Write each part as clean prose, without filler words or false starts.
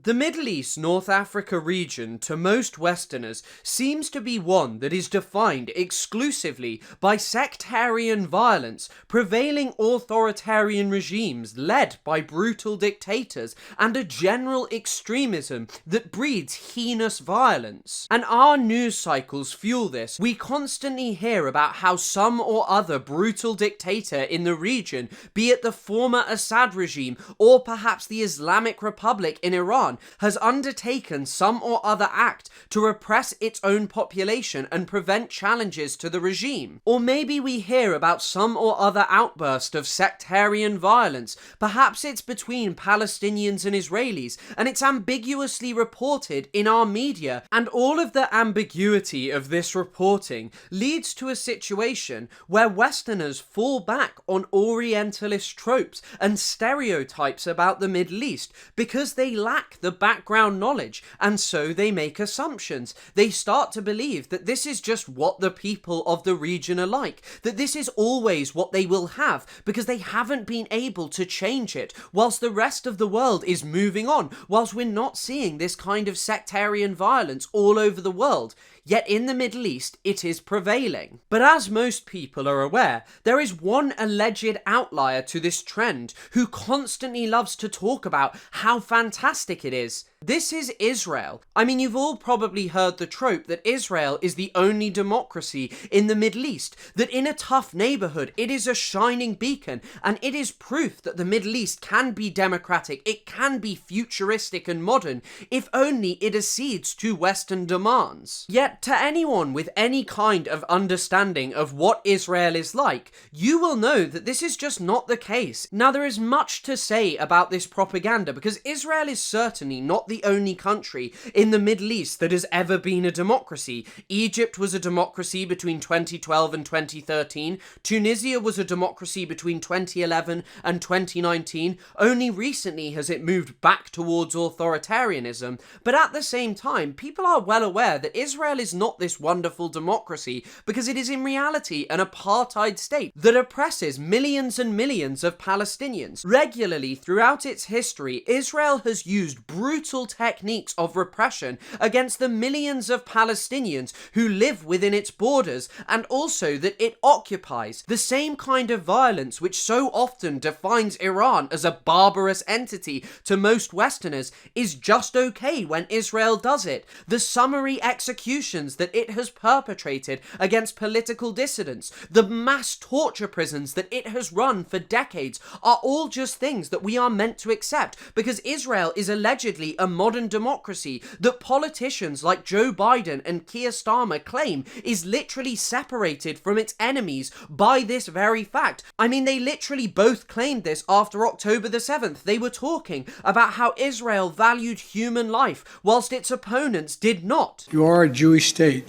The Middle East North Africa region to most Westerners seems to be one that is defined exclusively by sectarian violence, prevailing authoritarian regimes led by brutal dictators, and a general extremism that breeds heinous violence. And our news cycles fuel this. We constantly hear about how some or other brutal dictator in the region, be it the former Assad regime or perhaps the Islamic Republic in Iran, has undertaken some or other act to repress its own population and prevent challenges to the regime. Or maybe we hear about some or other outburst of sectarian violence. Perhaps it's between Palestinians and Israelis, and it's ambiguously reported in our media. And all of the ambiguity of this reporting leads to a situation where Westerners fall back on Orientalist tropes and stereotypes about the Middle East because they lack the background knowledge, and so they make assumptions. They start to believe that this is just what the people of the region are like, that this is always what they will have because they haven't been able to change it, whilst the rest of the world is moving on, whilst we're not seeing this kind of sectarian violence all over the world. Yet in the Middle East, it is prevailing. But as most people are aware, there is one alleged outlier to this trend who constantly loves to talk about how fantastic it is. This is Israel. I mean, you've all probably heard the trope that Israel is the only democracy in the Middle East, that in a tough neighborhood, it is a shining beacon, and it is proof that the Middle East can be democratic, it can be futuristic and modern, if only it accedes to Western demands. Yet, to anyone with any kind of understanding of what Israel is like, you will know that this is just not the case. Now, there is much to say about this propaganda, because Israel is certainly not the only country in the Middle East that has ever been a democracy. Egypt was a democracy between 2012 and 2013. Tunisia was a democracy between 2011 and 2019. Only recently has it moved back towards authoritarianism. But at the same time, people are well aware that Israel is not this wonderful democracy because it is in reality an apartheid state that oppresses millions and millions of Palestinians. Regularly throughout its history, Israel has used brutal techniques of repression against the millions of Palestinians who live within its borders, and also that it occupies. The same kind of violence which so often defines Iran as a barbarous entity to most Westerners is just okay when Israel does it. The summary executions that it has perpetrated against political dissidents, the mass torture prisons that it has run for decades, are all just things that we are meant to accept because Israel is allegedly a modern democracy that politicians like Joe Biden and Keir Starmer claim is literally separated from its enemies by this very fact. I mean, they literally both claimed this after October the 7th. They were talking about how Israel valued human life whilst its opponents did not. You are a Jewish state.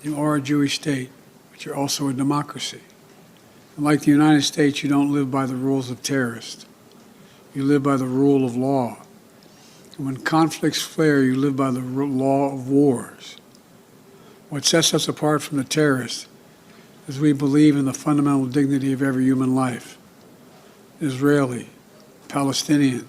You are a Jewish state, but you're also a democracy. And like the United States, you don't live by the rules of terrorists. You live by the rule of law. And when conflicts flare, you live by the law of wars. What sets us apart from the terrorists is we believe in the fundamental dignity of every human life. Israeli, Palestinian,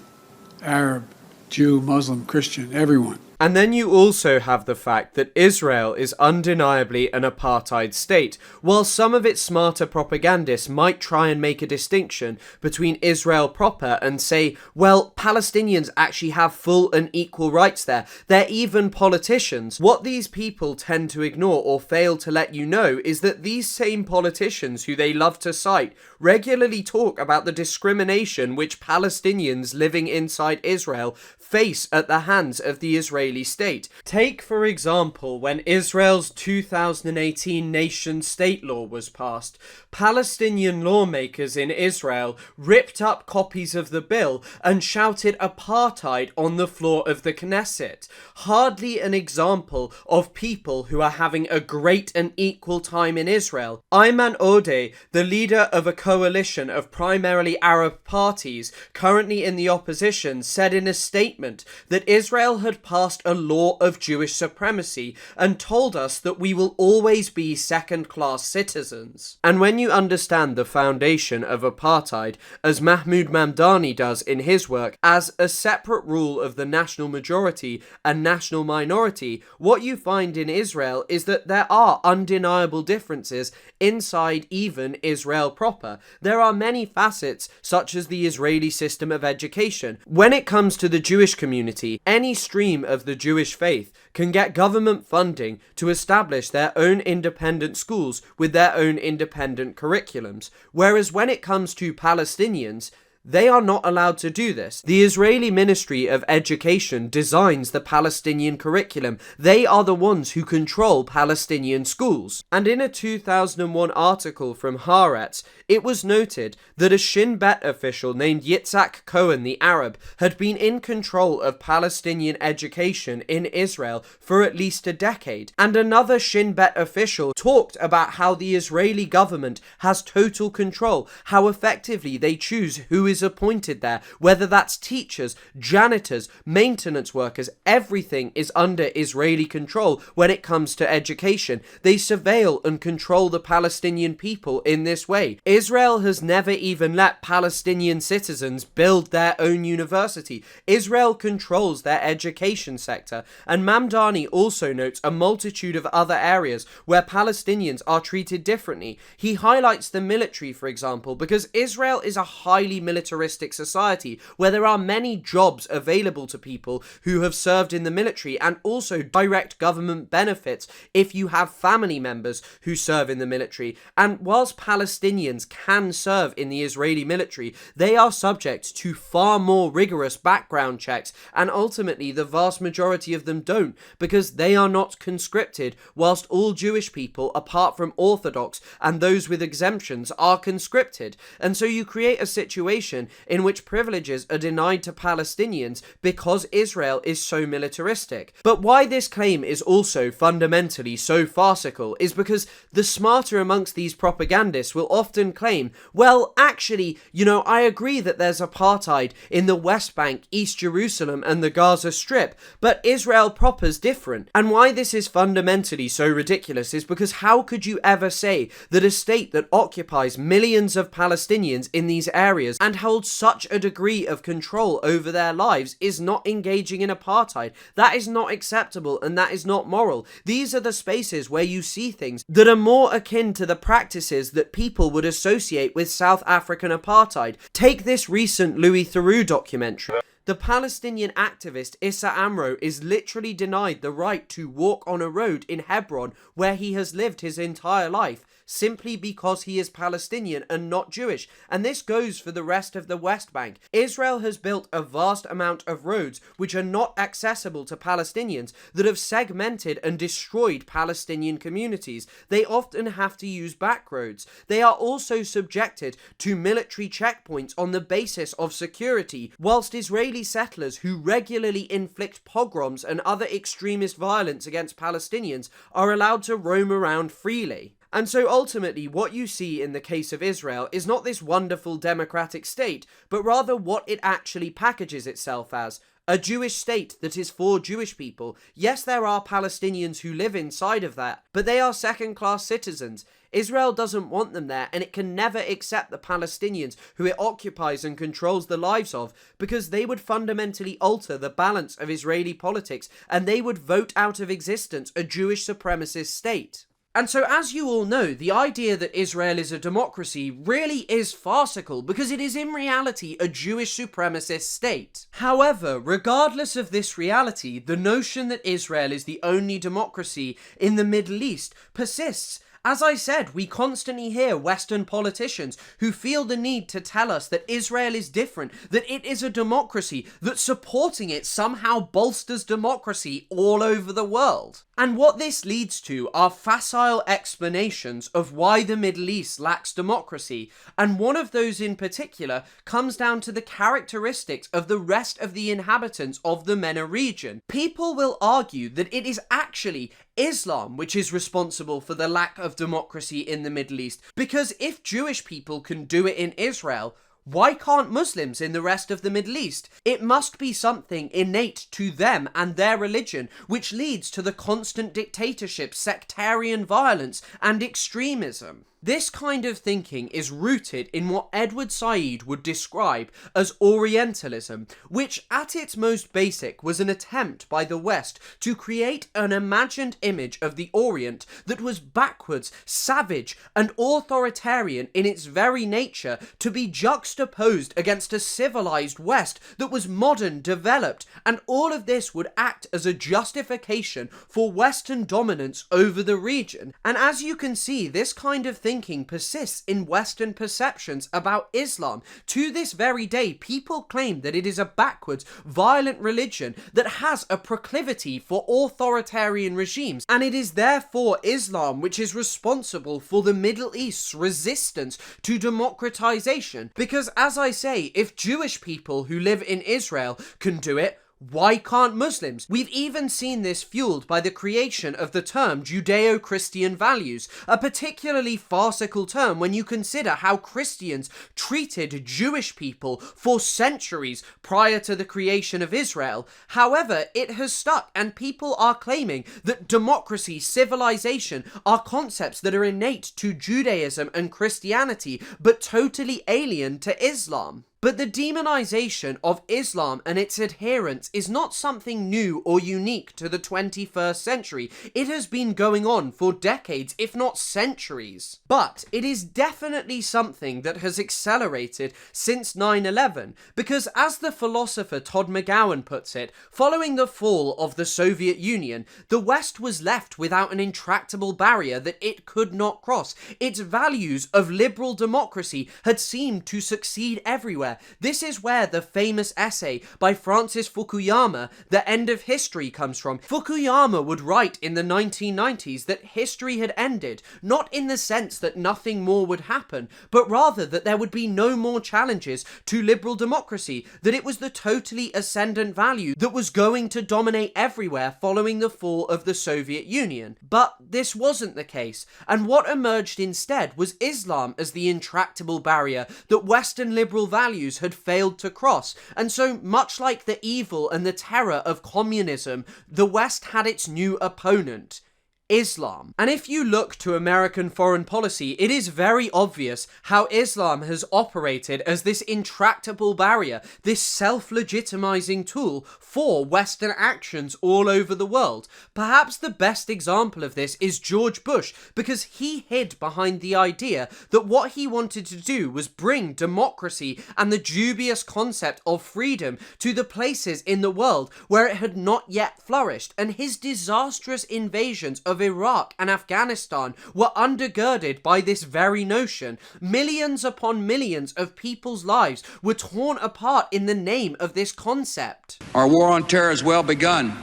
Arab, Jew, Muslim, Christian, everyone. And then you also have the fact that Israel is undeniably an apartheid state, while some of its smarter propagandists might try and make a distinction between Israel proper and say, well, Palestinians actually have full and equal rights there. They're even politicians. What these people tend to ignore or fail to let you know is that these same politicians who they love to cite regularly talk about the discrimination which Palestinians living inside Israel face at the hands of the Israeli state. Take, for example, when Israel's 2018 nation-state law was passed, Palestinian lawmakers in Israel ripped up copies of the bill and shouted apartheid on the floor of the Knesset. Hardly an example of people who are having a great and equal time in Israel. Ayman Odeh, the leader of a coalition of primarily Arab parties currently in the opposition, said in a statement that Israel had passed passed a law of Jewish supremacy and told us that we will always be second-class citizens. And when you understand the foundation of apartheid, as Mahmoud Mamdani does in his work, as a separate rule of the national majority and national minority, what you find in Israel is that there are undeniable differences inside even Israel proper. There are many facets, such as the Israeli system of education. When it comes to the Jewish community, any stream of the Jewish faith can get government funding to establish their own independent schools with their own independent curriculums. Whereas when it comes to Palestinians, they are not allowed to do this. The Israeli Ministry of Education designs the Palestinian curriculum. They are the ones who control Palestinian schools. And in a 2001 article from Haaretz, it was noted that a Shin Bet official named Yitzhak Cohen the Arab had been in control of Palestinian education in Israel for at least a decade. And another Shin Bet official talked about how the Israeli government has total control, how effectively they choose who is appointed there, whether that's teachers, janitors, maintenance workers. Everything is under Israeli control when it comes to education. They surveil and control the Palestinian people in this way. Israel has never even let Palestinian citizens build their own university. Israel controls their education sector, and Mamdani also notes a multitude of other areas where Palestinians are treated differently. He highlights the military, for example, because Israel is a highly militaristic society where there are many jobs available to people who have served in the military, and also direct government benefits if you have family members who serve in the military. And whilst Palestinians can serve in the Israeli military, they are subject to far more rigorous background checks, and ultimately the vast majority of them don't, because they are not conscripted, whilst all Jewish people, apart from Orthodox and those with exemptions, are conscripted. And so you create a situation in which privileges are denied to Palestinians because Israel is so militaristic. But why this claim is also fundamentally so farcical is because the smarter amongst these propagandists will often claim, well, actually, I agree that there's apartheid in the West Bank, East Jerusalem and the Gaza Strip, but Israel proper's different. And why this is fundamentally so ridiculous is because how could you ever say that a state that occupies millions of Palestinians in these areas and holds such a degree of control over their lives is not engaging in apartheid? That is not acceptable, and that is not moral. These are the spaces where you see things that are more akin to the practices that people would associate with South African apartheid. Take this recent Louis Theroux documentary. The Palestinian activist Issa Amro is literally denied the right to walk on a road in Hebron where he has lived his entire life, simply because he is Palestinian and not Jewish. And this goes for the rest of the West Bank. Israel has built a vast amount of roads which are not accessible to Palestinians, that have segmented and destroyed Palestinian communities. They often have to use back roads. They are also subjected to military checkpoints on the basis of security, whilst Israeli settlers who regularly inflict pogroms and other extremist violence against Palestinians are allowed to roam around freely. And so ultimately what you see in the case of Israel is not this wonderful democratic state, but rather what it actually packages itself as: a Jewish state that is for Jewish people. Yes, there are Palestinians who live inside of that, but they are second-class citizens. Israel doesn't want them there, and it can never accept the Palestinians who it occupies and controls the lives of, because they would fundamentally alter the balance of Israeli politics, and they would vote out of existence a Jewish supremacist state. And so, as you all know, the idea that Israel is a democracy really is farcical, because it is in reality a Jewish supremacist state. However, regardless of this reality, the notion that Israel is the only democracy in the Middle East persists. As I said, we constantly hear Western politicians who feel the need to tell us that Israel is different, that it is a democracy, that supporting it somehow bolsters democracy all over the world. And what this leads to are facile explanations of why the Middle East lacks democracy, and one of those in particular comes down to the characteristics of the rest of the inhabitants of the MENA region. People will argue that it is actually Islam which is responsible for the lack of democracy in the Middle East, because if Jewish people can do it in Israel, Why can't Muslims in the rest of the Middle East? It must be something innate to them and their religion, which leads to the constant dictatorship, sectarian violence, and extremism. This kind of thinking is rooted in what Edward Said would describe as Orientalism, which at its most basic was an attempt by the West to create an imagined image of the Orient that was backwards, savage, and authoritarian in its very nature, to be juxtaposed against a civilized West that was modern, developed, and all of this would act as a justification for Western dominance over the region. And as you can see, this kind of thinking persists in Western perceptions about Islam. To this very day, people claim that it is a backwards, violent religion that has a proclivity for authoritarian regimes, and it is therefore Islam which is responsible for the Middle East's resistance to democratization. Because, as I say, if Jewish people who live in Israel can do it, why can't Muslims? We've even seen this fueled by the creation of the term Judeo-Christian values, a particularly farcical term when you consider how Christians treated Jewish people for centuries prior to the creation of Israel. However, it has stuck, and people are claiming that democracy, civilization are concepts that are innate to Judaism and Christianity, but totally alien to Islam. But the demonization of Islam and its adherents is not something new or unique to the 21st century. It has been going on for decades, if not centuries. But it is definitely something that has accelerated since 9/11, because as the philosopher Todd McGowan puts it, following the fall of the Soviet Union, the West was left without an intractable barrier that it could not cross. Its values of liberal democracy had seemed to succeed everywhere. This is where the famous essay by Francis Fukuyama, The End of History, comes from. Fukuyama would write in the 1990s that history had ended, not in the sense that nothing more would happen, but rather that there would be no more challenges to liberal democracy, that it was the totally ascendant value that was going to dominate everywhere following the fall of the Soviet Union. But this wasn't the case, and what emerged instead was Islam as the intractable barrier that Western liberal values had failed to cross. And so, much like the evil and the terror of communism, the West had its new opponent, Islam. And if you look to American foreign policy, it is very obvious how Islam has operated as this intractable barrier, this self-legitimizing tool for Western actions all over the world. Perhaps the best example of this is George Bush, because he hid behind the idea that what he wanted to do was bring democracy and the dubious concept of freedom to the places in the world where it had not yet flourished, and his disastrous invasions of Iraq and Afghanistan were undergirded by this very notion. Millions upon millions of people's lives were torn apart in the name of this concept. Our war on terror has well begun,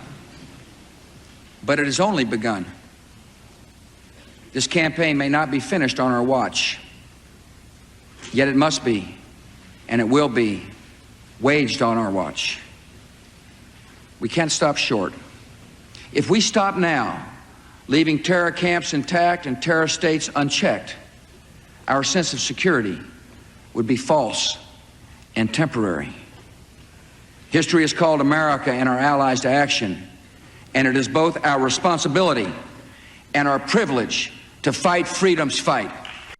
but it has only begun. This campaign may not be finished on our watch, yet it must be, and it will be, waged on our watch. We can't stop short. If we stop now, leaving terror camps intact and terror states unchecked, our sense of security would be false and temporary. History has called America and our allies to action, and it is both our responsibility and our privilege to fight freedom's fight.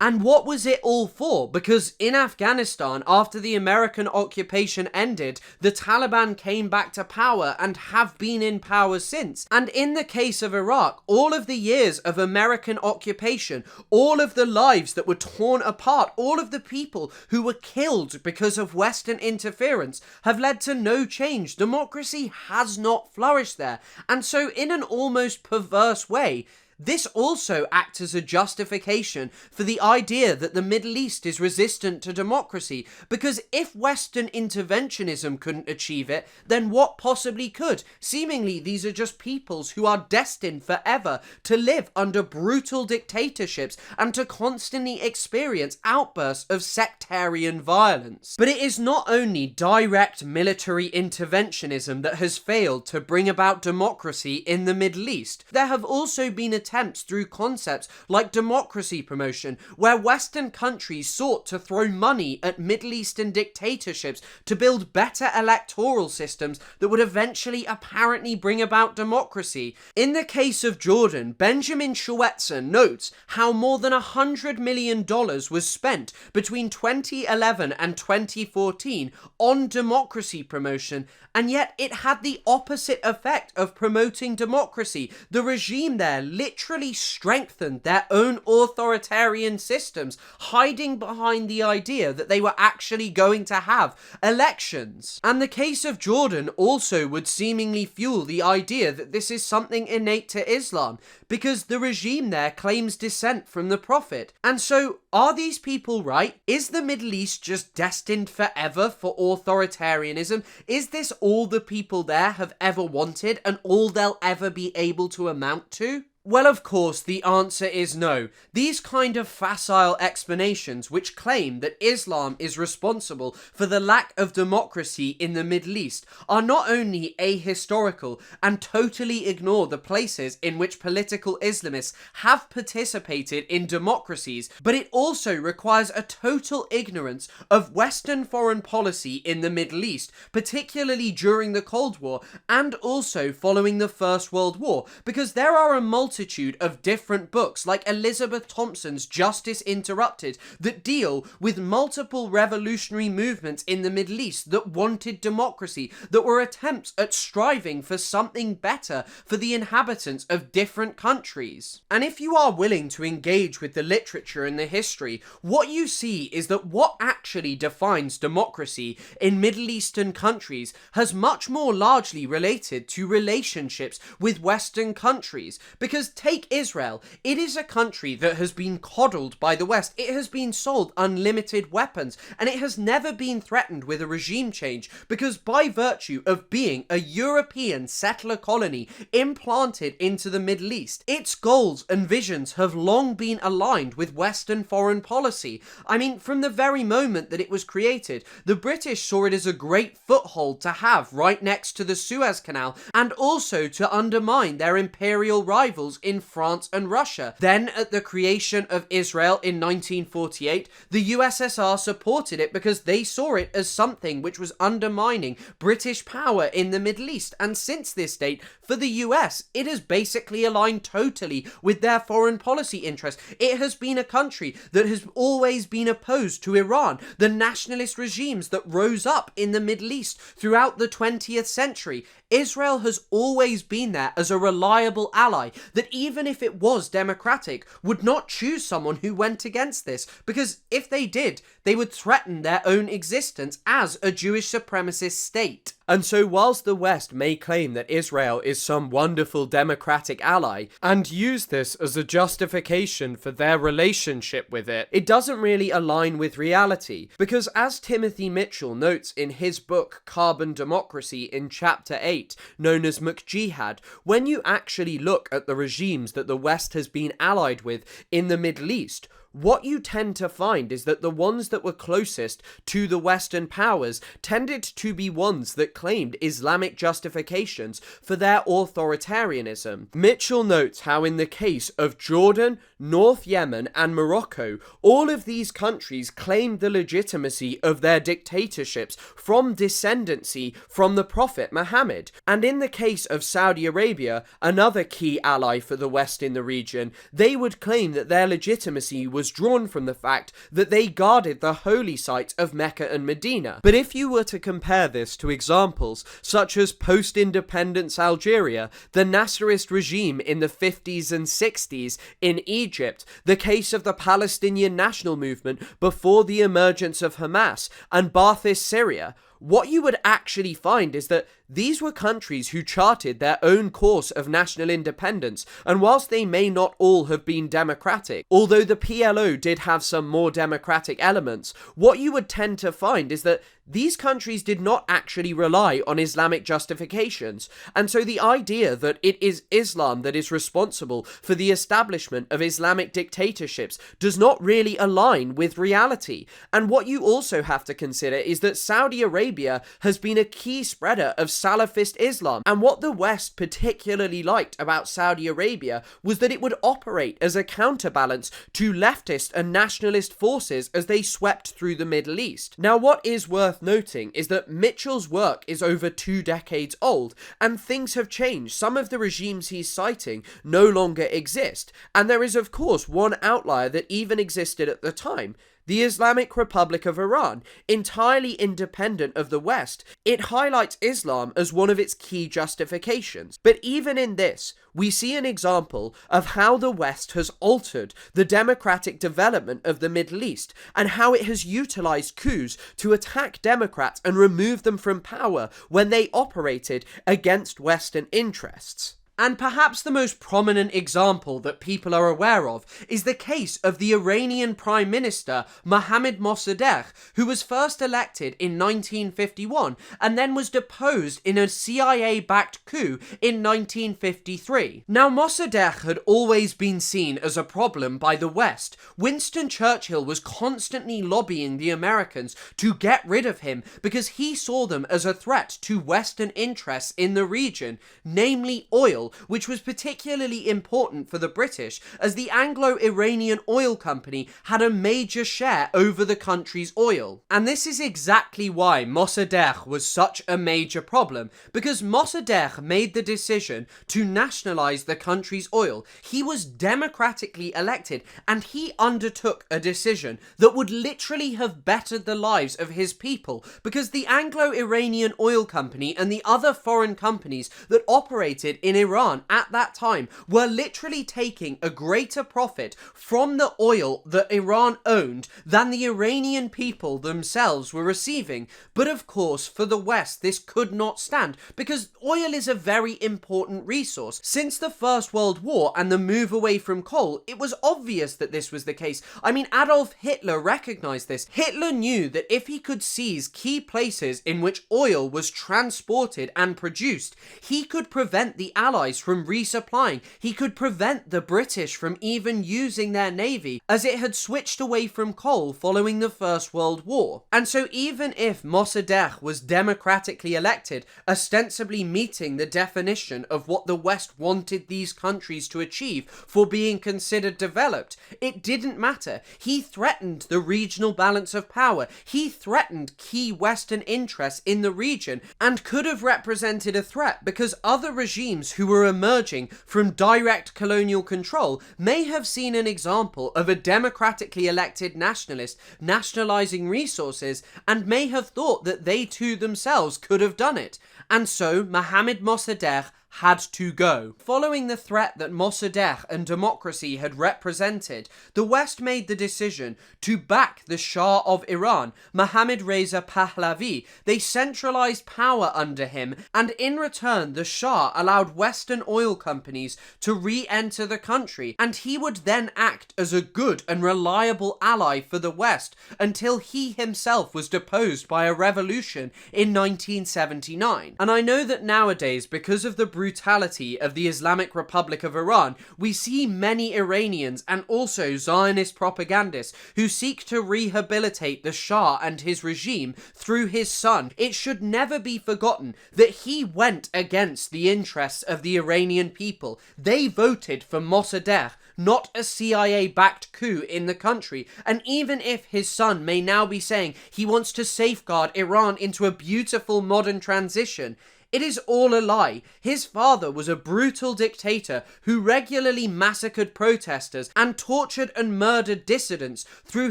And what was it all for? Because in Afghanistan, after the American occupation ended, the Taliban came back to power and have been in power since. And in the case of Iraq, all of the years of American occupation, all of the lives that were torn apart, all of the people who were killed because of Western interference have led to no change. Democracy has not flourished there. And so in an almost perverse way, this also acts as a justification for the idea that the Middle East is resistant to democracy, because if Western interventionism couldn't achieve it, then what possibly could? Seemingly, these are just peoples who are destined forever to live under brutal dictatorships and to constantly experience outbursts of sectarian violence. But it is not only direct military interventionism that has failed to bring about democracy in the Middle East. There have also been attempts attempts through concepts like democracy promotion, where Western countries sought to throw money at Middle Eastern dictatorships to build better electoral systems that would eventually apparently bring about democracy. In the case of Jordan, Benjamin Schweitzer notes how more than $100 million was spent between 2011 and 2014 on democracy promotion, and yet it had the opposite effect of promoting democracy. The regime there literally strengthened their own authoritarian systems, hiding behind the idea that they were actually going to have elections. And the case of Jordan also would seemingly fuel the idea that this is something innate to Islam, because the regime there claims descent from the Prophet. And so, are these people right? Is the Middle East just destined forever for authoritarianism? Is this all the people there have ever wanted and all they'll ever be able to amount to? Well, of course, the answer is no. These kind of facile explanations which claim that Islam is responsible for the lack of democracy in the Middle East are not only ahistorical and totally ignore the places in which political Islamists have participated in democracies, but it also requires a total ignorance of Western foreign policy in the Middle East, particularly during the Cold War and also following the First World War, because there are a multitude of different books like Elizabeth Thompson's Justice Interrupted that deal with multiple revolutionary movements in the Middle East that wanted democracy, that were attempts at striving for something better for the inhabitants of different countries. And if you are willing to engage with the literature and the history, what you see is that what actually defines democracy in Middle Eastern countries has much more largely related to relationships with Western countries, because take Israel. It is a country that has been coddled by the West. It has been sold unlimited weapons, and it has never been threatened with a regime change, because by virtue of being a European settler colony implanted into the Middle East, its goals and visions have long been aligned with Western foreign policy. I mean, from the very moment that it was created, the British saw it as a great foothold to have right next to the Suez Canal, and also to undermine their imperial rivals in France and Russia. Then, at the creation of Israel in 1948, the USSR supported it because they saw it as something which was undermining British power in the Middle East. And since this date, for the US, it has basically aligned totally with their foreign policy interests. It has been a country that has always been opposed to Iran, the nationalist regimes that rose up in the Middle East throughout the 20th century. Israel has always been there as a reliable ally that, even if it was democratic, would not choose someone who went against this, because if they did, they would threaten their own existence as a Jewish supremacist state. And so whilst the West may claim that Israel is some wonderful democratic ally and use this as a justification for their relationship with it, it doesn't really align with reality, because as Timothy Mitchell notes in his book Carbon Democracy in chapter 8, known as McJihad, when you actually look at the regimes that the West has been allied with in the Middle East, what you tend to find is that the ones that were closest to the Western powers tended to be ones that claimed Islamic justifications for their authoritarianism. Mitchell notes how in the case of Jordan, North Yemen, and Morocco, all of these countries claimed the legitimacy of their dictatorships from descendancy from the Prophet Muhammad. And in the case of Saudi Arabia, another key ally for the West in the region, they would claim that their legitimacy was drawn from the fact that they guarded the holy sites of Mecca and Medina. But if you were to compare this to examples such as post-independence Algeria, the Nasserist regime in the 50s and 60s in Egypt, the case of the Palestinian national movement before the emergence of Hamas, and Ba'athist Syria, what you would actually find is that these were countries who charted their own course of national independence, and whilst they may not all have been democratic, although the PLO did have some more democratic elements, what you would tend to find is that these countries did not actually rely on Islamic justifications, and so the idea that it is Islam that is responsible for the establishment of Islamic dictatorships does not really align with reality. And what you also have to consider is that Saudi Arabia has been a key spreader of Salafist Islam. And what the West particularly liked about Saudi Arabia was that it would operate as a counterbalance to leftist and nationalist forces as they swept through the Middle East. Now, what is worth noting is that Mitchell's work is over 2 decades old, and things have changed. Some of the regimes he's citing no longer exist, and there is of course one outlier that even existed at the time: the Islamic Republic of Iran, entirely independent of the West. It highlights Islam as one of its key justifications. But even in this, we see an example of how the West has altered the democratic development of the Middle East, and how it has utilized coups to attack Democrats and remove them from power when they operated against Western interests. And perhaps the most prominent example that people are aware of is the case of the Iranian Prime Minister Mohammad Mossadegh, who was first elected in 1951 and then was deposed in a CIA-backed coup in 1953. Now, Mossadegh had always been seen as a problem by the West. Winston Churchill was constantly lobbying the Americans to get rid of him because he saw them as a threat to Western interests in the region, namely oil, which was particularly important for the British, as the Anglo-Iranian Oil Company had a major share over the country's oil. And this is exactly why Mossadegh was such a major problem, because Mossadegh made the decision to nationalize the country's oil. He was democratically elected, and he undertook a decision that would literally have bettered the lives of his people, because the Anglo-Iranian Oil Company and the other foreign companies that operated in Iran at that time were literally taking a greater profit from the oil that Iran owned than the Iranian people themselves were receiving. But of course, for the West, this could not stand, because oil is a very important resource. Since the First World War and the move away from coal, it was obvious that this was the case. I mean, Adolf Hitler recognized this. Hitler knew that if he could seize key places in which oil was transported and produced, he could prevent the Allies from resupplying. He could prevent the British from even using their navy, as it had switched away from coal following the First World War. And so even if Mossadegh was democratically elected, ostensibly meeting the definition of what the West wanted these countries to achieve for being considered developed, it didn't matter. He threatened the regional balance of power. He threatened key Western interests in the region, and could have represented a threat, because other regimes who were emerging from direct colonial control may have seen an example of a democratically elected nationalist nationalizing resources, and may have thought that they too themselves could have done it. And so Mohammad Mossadegh had to go. Following the threat that Mossadegh and democracy had represented, the West made the decision to back the Shah of Iran, Mohammad Reza Pahlavi. They centralized power under him, and in return the Shah allowed Western oil companies to re-enter the country, and he would then act as a good and reliable ally for the West until he himself was deposed by a revolution in 1979. And I know that nowadays, because of the brutality of the Islamic Republic of Iran, we see many Iranians and also Zionist propagandists who seek to rehabilitate the Shah and his regime through his son. It should never be forgotten that he went against the interests of the Iranian people. They voted for Mossadegh, not a CIA-backed coup in the country. And even if his son may now be saying he wants to safeguard Iran into a beautiful modern transition, it is all a lie. His father was a brutal dictator who regularly massacred protesters and tortured and murdered dissidents through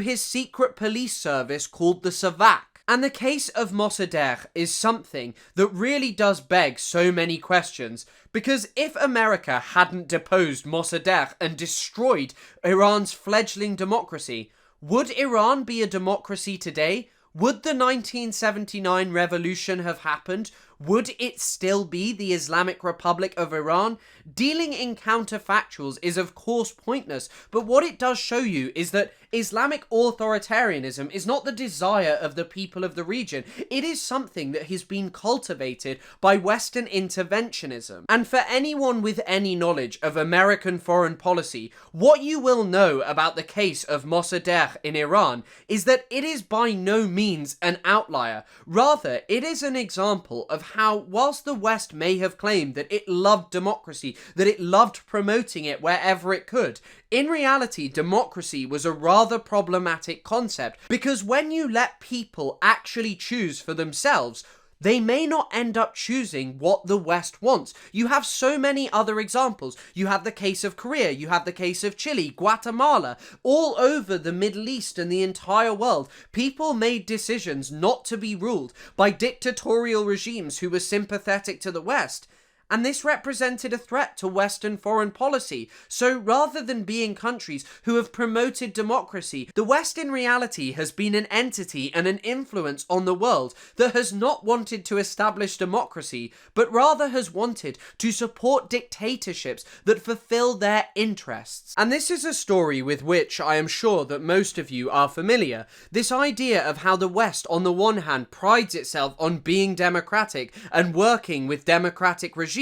his secret police service called the Savak. And the case of Mossadegh is something that really does beg so many questions, because if America hadn't deposed Mossadegh and destroyed Iran's fledgling democracy, would Iran be a democracy today? Would the 1979 revolution have happened? Would it still be the Islamic Republic of Iran? Dealing in counterfactuals is of course pointless, but what it does show you is that Islamic authoritarianism is not the desire of the people of the region. It is something that has been cultivated by Western interventionism. And for anyone with any knowledge of American foreign policy, what you will know about the case of Mossadegh in Iran is that it is by no means an outlier. Rather, it is an example of how, whilst the West may have claimed that it loved democracy, that it loved promoting it wherever it could, in reality, democracy was a rather problematic concept, because when you let people actually choose for themselves, they may not end up choosing what the West wants. You have so many other examples. You have the case of Korea, you have the case of Chile, Guatemala, all over the Middle East and the entire world. People made decisions not to be ruled by dictatorial regimes who were sympathetic to the West. And this represented a threat to Western foreign policy. So rather than being countries who have promoted democracy, the West in reality has been an entity and an influence on the world that has not wanted to establish democracy, but rather has wanted to support dictatorships that fulfill their interests. And this is a story with which I am sure that most of you are familiar. This idea of how the West on the one hand prides itself on being democratic and working with democratic regimes,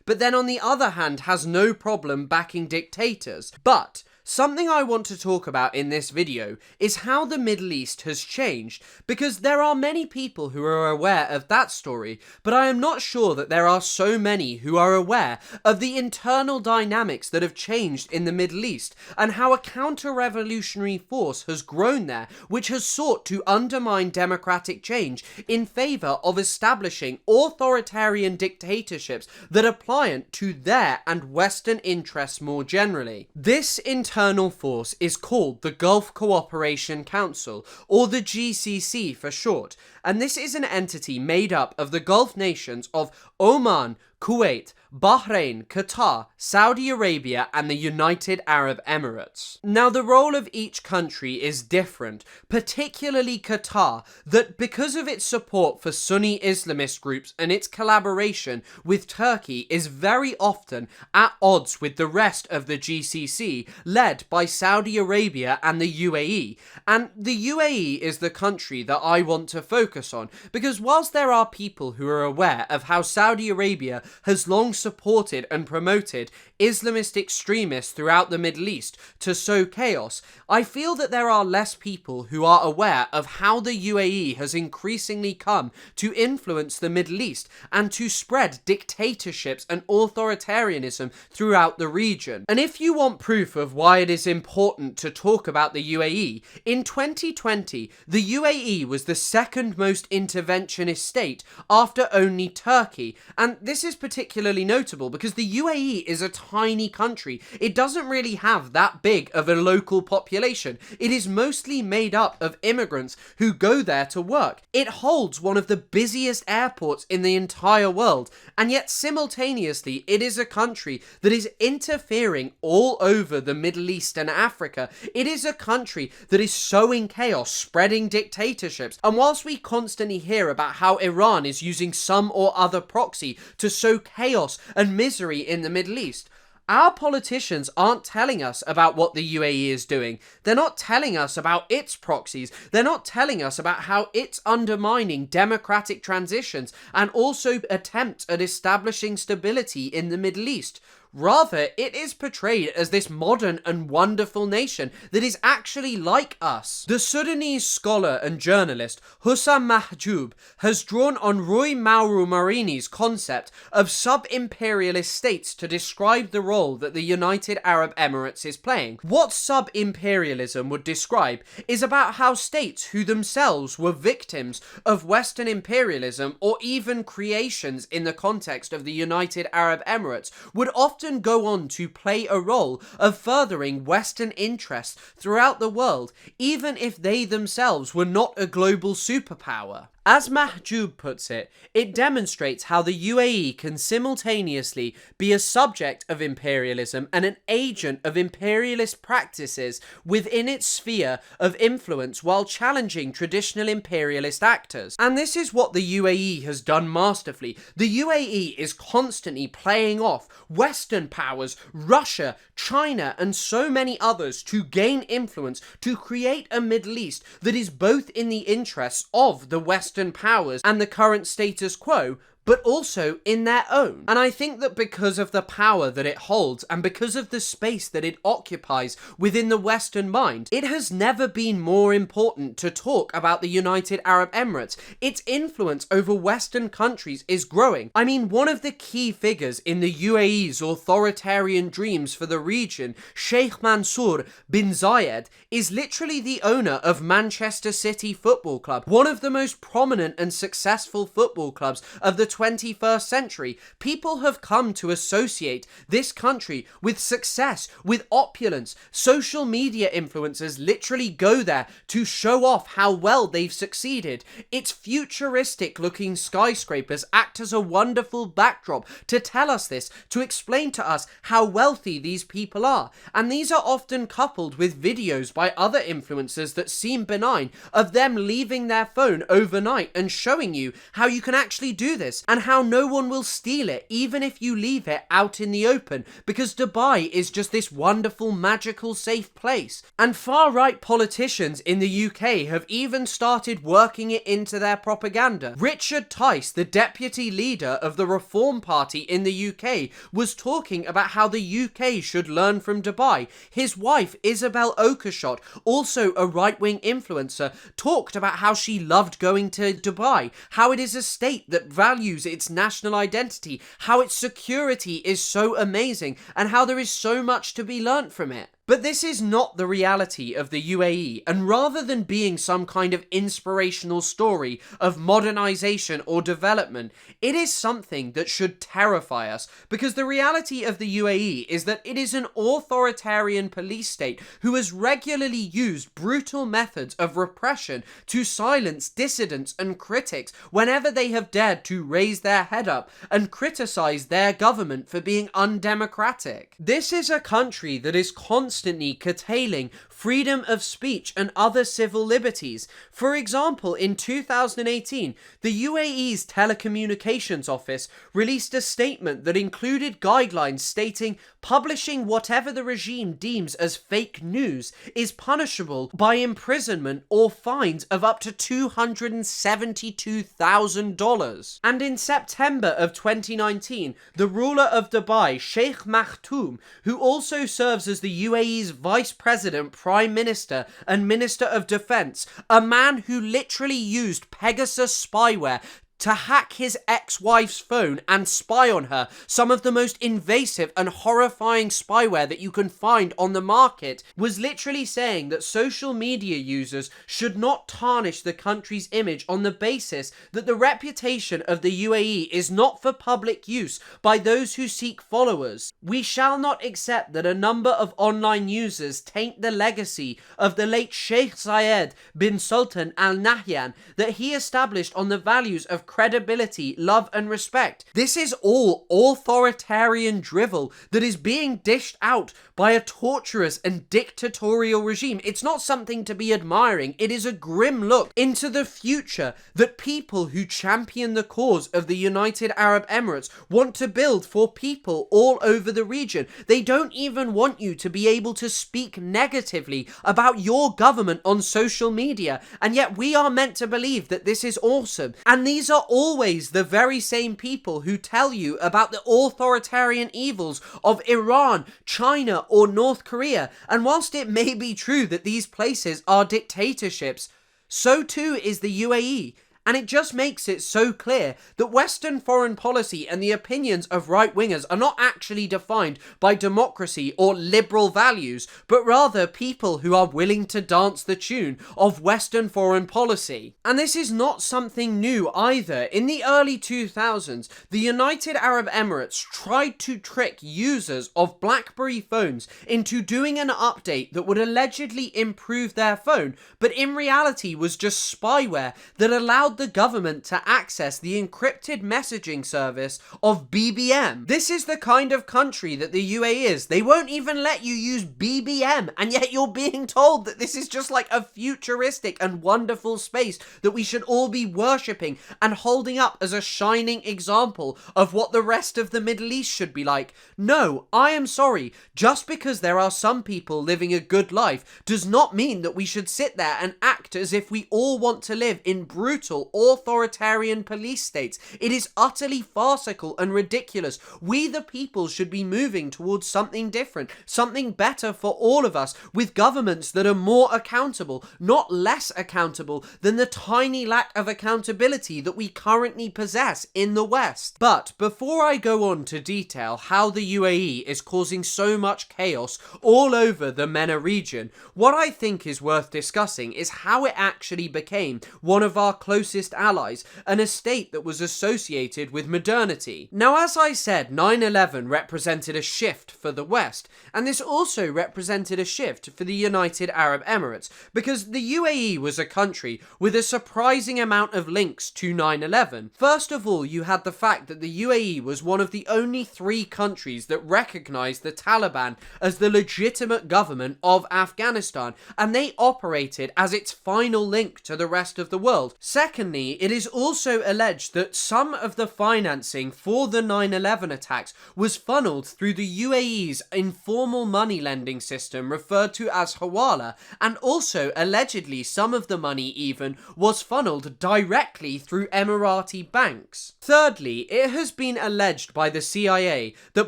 but then on the other hand has no problem backing dictators. But something I want to talk about in this video is how the Middle East has changed, because there are many people who are aware of that story, but I am not sure that there are so many who are aware of the internal dynamics that have changed in the Middle East, and how a counter-revolutionary force has grown there, which has sought to undermine democratic change in favour of establishing authoritarian dictatorships that are pliant to their and Western interests more generally. This internal force is called the Gulf Cooperation Council, or the GCC for short, and this is an entity made up of the Gulf nations of Oman, Kuwait, Bahrain, Qatar, Saudi Arabia, and the United Arab Emirates. Now, the role of each country is different, particularly Qatar, that because of its support for Sunni Islamist groups and its collaboration with Turkey is very often at odds with the rest of the GCC, led by Saudi Arabia and the UAE. And the UAE is the country that I want to focus on, because whilst there are people who are aware of how Saudi Arabia has long supported and promoted Islamist extremists throughout the Middle East to sow chaos, I feel that there are less people who are aware of how the UAE has increasingly come to influence the Middle East and to spread dictatorships and authoritarianism throughout the region. And if you want proof of why it is important to talk about the UAE, in 2020, the UAE was the second most interventionist state after only Turkey, and this is particularly notable because the UAE is a tiny country. It doesn't really have that big of a local population. It is mostly made up of immigrants who go there to work. It holds one of the busiest airports in the entire world, and yet simultaneously it is a country that is interfering all over the Middle East and Africa. It is a country that is sowing chaos, spreading dictatorships, and whilst we constantly hear about how Iran is using some or other proxy to sow chaos and misery in the Middle East, our politicians aren't telling us about what the UAE is doing. They're not telling us about its proxies. They're not telling us about how it's undermining democratic transitions and also attempts at establishing stability in the Middle East. Rather, it is portrayed as this modern and wonderful nation that is actually like us. The Sudanese scholar and journalist Hussam Mahjoub has drawn on Rui Mauro Marini's concept of sub-imperialist states to describe the role that the United Arab Emirates is playing. What sub-imperialism would describe is about how states who themselves were victims of Western imperialism or even creations in the context of the United Arab Emirates would often go on to play a role of furthering Western interests throughout the world, even if they themselves were not a global superpower. As Mahjoub puts it, it demonstrates how the UAE can simultaneously be a subject of imperialism and an agent of imperialist practices within its sphere of influence while challenging traditional imperialist actors. And this is what the UAE has done masterfully. The UAE is constantly playing off Western powers, Russia, China, and so many others to gain influence, to create a Middle East that is both in the interests of the Western powers and the current status quo, but also in their own. And I think that because of the power that it holds and because of the space that it occupies within the Western mind, it has never been more important to talk about the United Arab Emirates. Its influence over Western countries is growing. I mean, one of the key figures in the UAE's authoritarian dreams for the region, Sheikh Mansour bin Zayed, is literally the owner of Manchester City Football Club, one of the most prominent and successful football clubs of the 21st century. People have come to associate this country with success, with opulence. Social media influencers literally go there to show off how well they've succeeded. Its futuristic looking skyscrapers act as a wonderful backdrop to tell us this, to explain to us how wealthy these people are. And these are often coupled with videos by other influencers that seem benign of them leaving their phone overnight and showing you how you can actually do this and how no one will steal it even if you leave it out in the open, because Dubai is just this wonderful, magical, safe place. And far-right politicians in the UK have even started working it into their propaganda. Richard Tice, the deputy leader of the Reform Party in the UK, was talking about how the UK should learn from Dubai. His wife, Isabel Oakeshott, also a right-wing influencer, talked about how she loved going to Dubai, how it is a state that values its national identity, how its security is so amazing, and how there is so much to be learnt from it. But this is not the reality of the UAE, and rather than being some kind of inspirational story of modernization or development, it is something that should terrify us, because the reality of the UAE is that it is an authoritarian police state who has regularly used brutal methods of repression to silence dissidents and critics whenever they have dared to raise their head up and criticize their government for being undemocratic. This is a country that is constantly curtailing freedom of speech and other civil liberties. For example, in 2018, the UAE's Telecommunications Office released a statement that included guidelines stating publishing whatever the regime deems as fake news is punishable by imprisonment or fines of up to $272,000. And in September of 2019, the ruler of Dubai, Sheikh Maktoum, who also serves as the UAE's Vice President, Prime Minister and Minister of Defense, a man who literally used Pegasus spyware to hack his ex-wife's phone and spy on her, some of the most invasive and horrifying spyware that you can find on the market, was literally saying that social media users should not tarnish the country's image on the basis that the reputation of the UAE is not for public use by those who seek followers. We shall not accept that a number of online users taint the legacy of the late Sheikh Zayed bin Sultan Al Nahyan that he established on the values of credibility, love and respect. This is all authoritarian drivel that is being dished out by a torturous and dictatorial regime. It's not something to be admiring. It is a grim look into the future that people who champion the cause of the United Arab Emirates want to build for people all over the region. They don't even want you to be able to speak negatively about your government on social media, and yet we are meant to believe that this is awesome. And these are always the very same people who tell you about the authoritarian evils of Iran, China, or North Korea. And whilst it may be true that these places are dictatorships, so too is the UAE. And it just makes it so clear that Western foreign policy and the opinions of right-wingers are not actually defined by democracy or liberal values, but rather people who are willing to dance the tune of Western foreign policy. And this is not something new either. In the early 2000s, the United Arab Emirates tried to trick users of BlackBerry phones into doing an update that would allegedly improve their phone, but in reality was just spyware that allowed the government to access the encrypted messaging service of BBM. This is the kind of country that the UAE is. They won't even let you use BBM, and yet you're being told that this is just like a futuristic and wonderful space that we should all be worshipping and holding up as a shining example of what the rest of the Middle East should be like. No, I am sorry. Just because there are some people living a good life does not mean that we should sit there and act as if we all want to live in brutal tyrannical, authoritarian police states. It is utterly farcical and ridiculous. We the people should be moving towards something different, something better for all of us, with governments that are more accountable, not less accountable than the tiny lack of accountability that we currently possess in the West. But before I go on to detail how the UAE is causing so much chaos all over the MENA region, what I think is worth discussing is how it actually became one of our closest allies, and a state that was associated with modernity. Now, as I said, 9/11 represented a shift for the West, and this also represented a shift for the United Arab Emirates, because the UAE was a country with a surprising amount of links to 9/11. First of all, you had the fact that the UAE was one of the only 3 countries that recognized the Taliban as the legitimate government of Afghanistan, and they operated as its final link to the rest of the world. Secondly, it is also alleged that some of the financing for the 9/11 attacks was funneled through the UAE's informal money lending system referred to as Hawala, and also allegedly some of the money even was funneled directly through Emirati banks. Thirdly, it has been alleged by the CIA that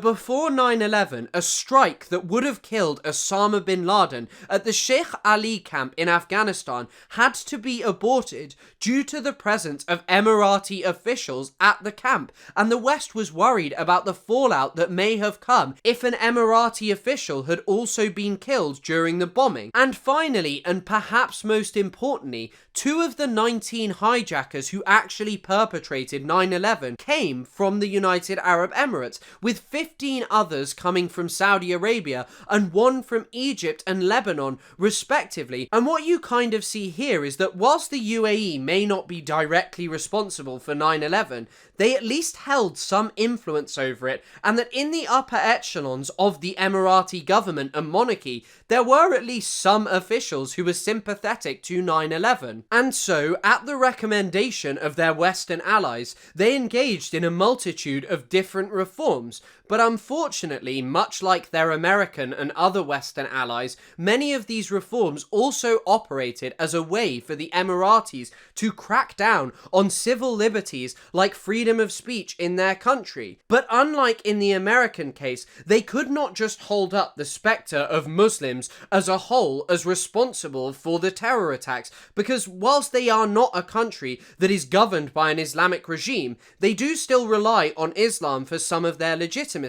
before 9/11, a strike that would have killed Osama bin Laden at the Sheikh Ali camp in Afghanistan had to be aborted due to the presence of Emirati officials at the camp, and the West was worried about the fallout that may have come if an Emirati official had also been killed during the bombing. And finally, and perhaps most importantly, 2 of the 19 hijackers who actually perpetrated 9/11 came from the United Arab Emirates, with 15 others coming from Saudi Arabia and 1 from Egypt and Lebanon, respectively. And what you kind of see here is that whilst the UAE may not be directly responsible for 9/11, they at least held some influence over it, and that in the upper echelons of the Emirati government and monarchy, there were at least some officials who were sympathetic to 9/11. And so, at the recommendation of their Western allies, they engaged in a multitude of different reforms. But unfortunately, much like their American and other Western allies, many of these reforms also operated as a way for the Emiratis to crack down on civil liberties like freedom of speech in their country. But unlike in the American case, they could not just hold up the spectre of Muslims as a whole as responsible for the terror attacks, because whilst they are not a country that is governed by an Islamic regime, they do still rely on Islam for some of their legitimacy.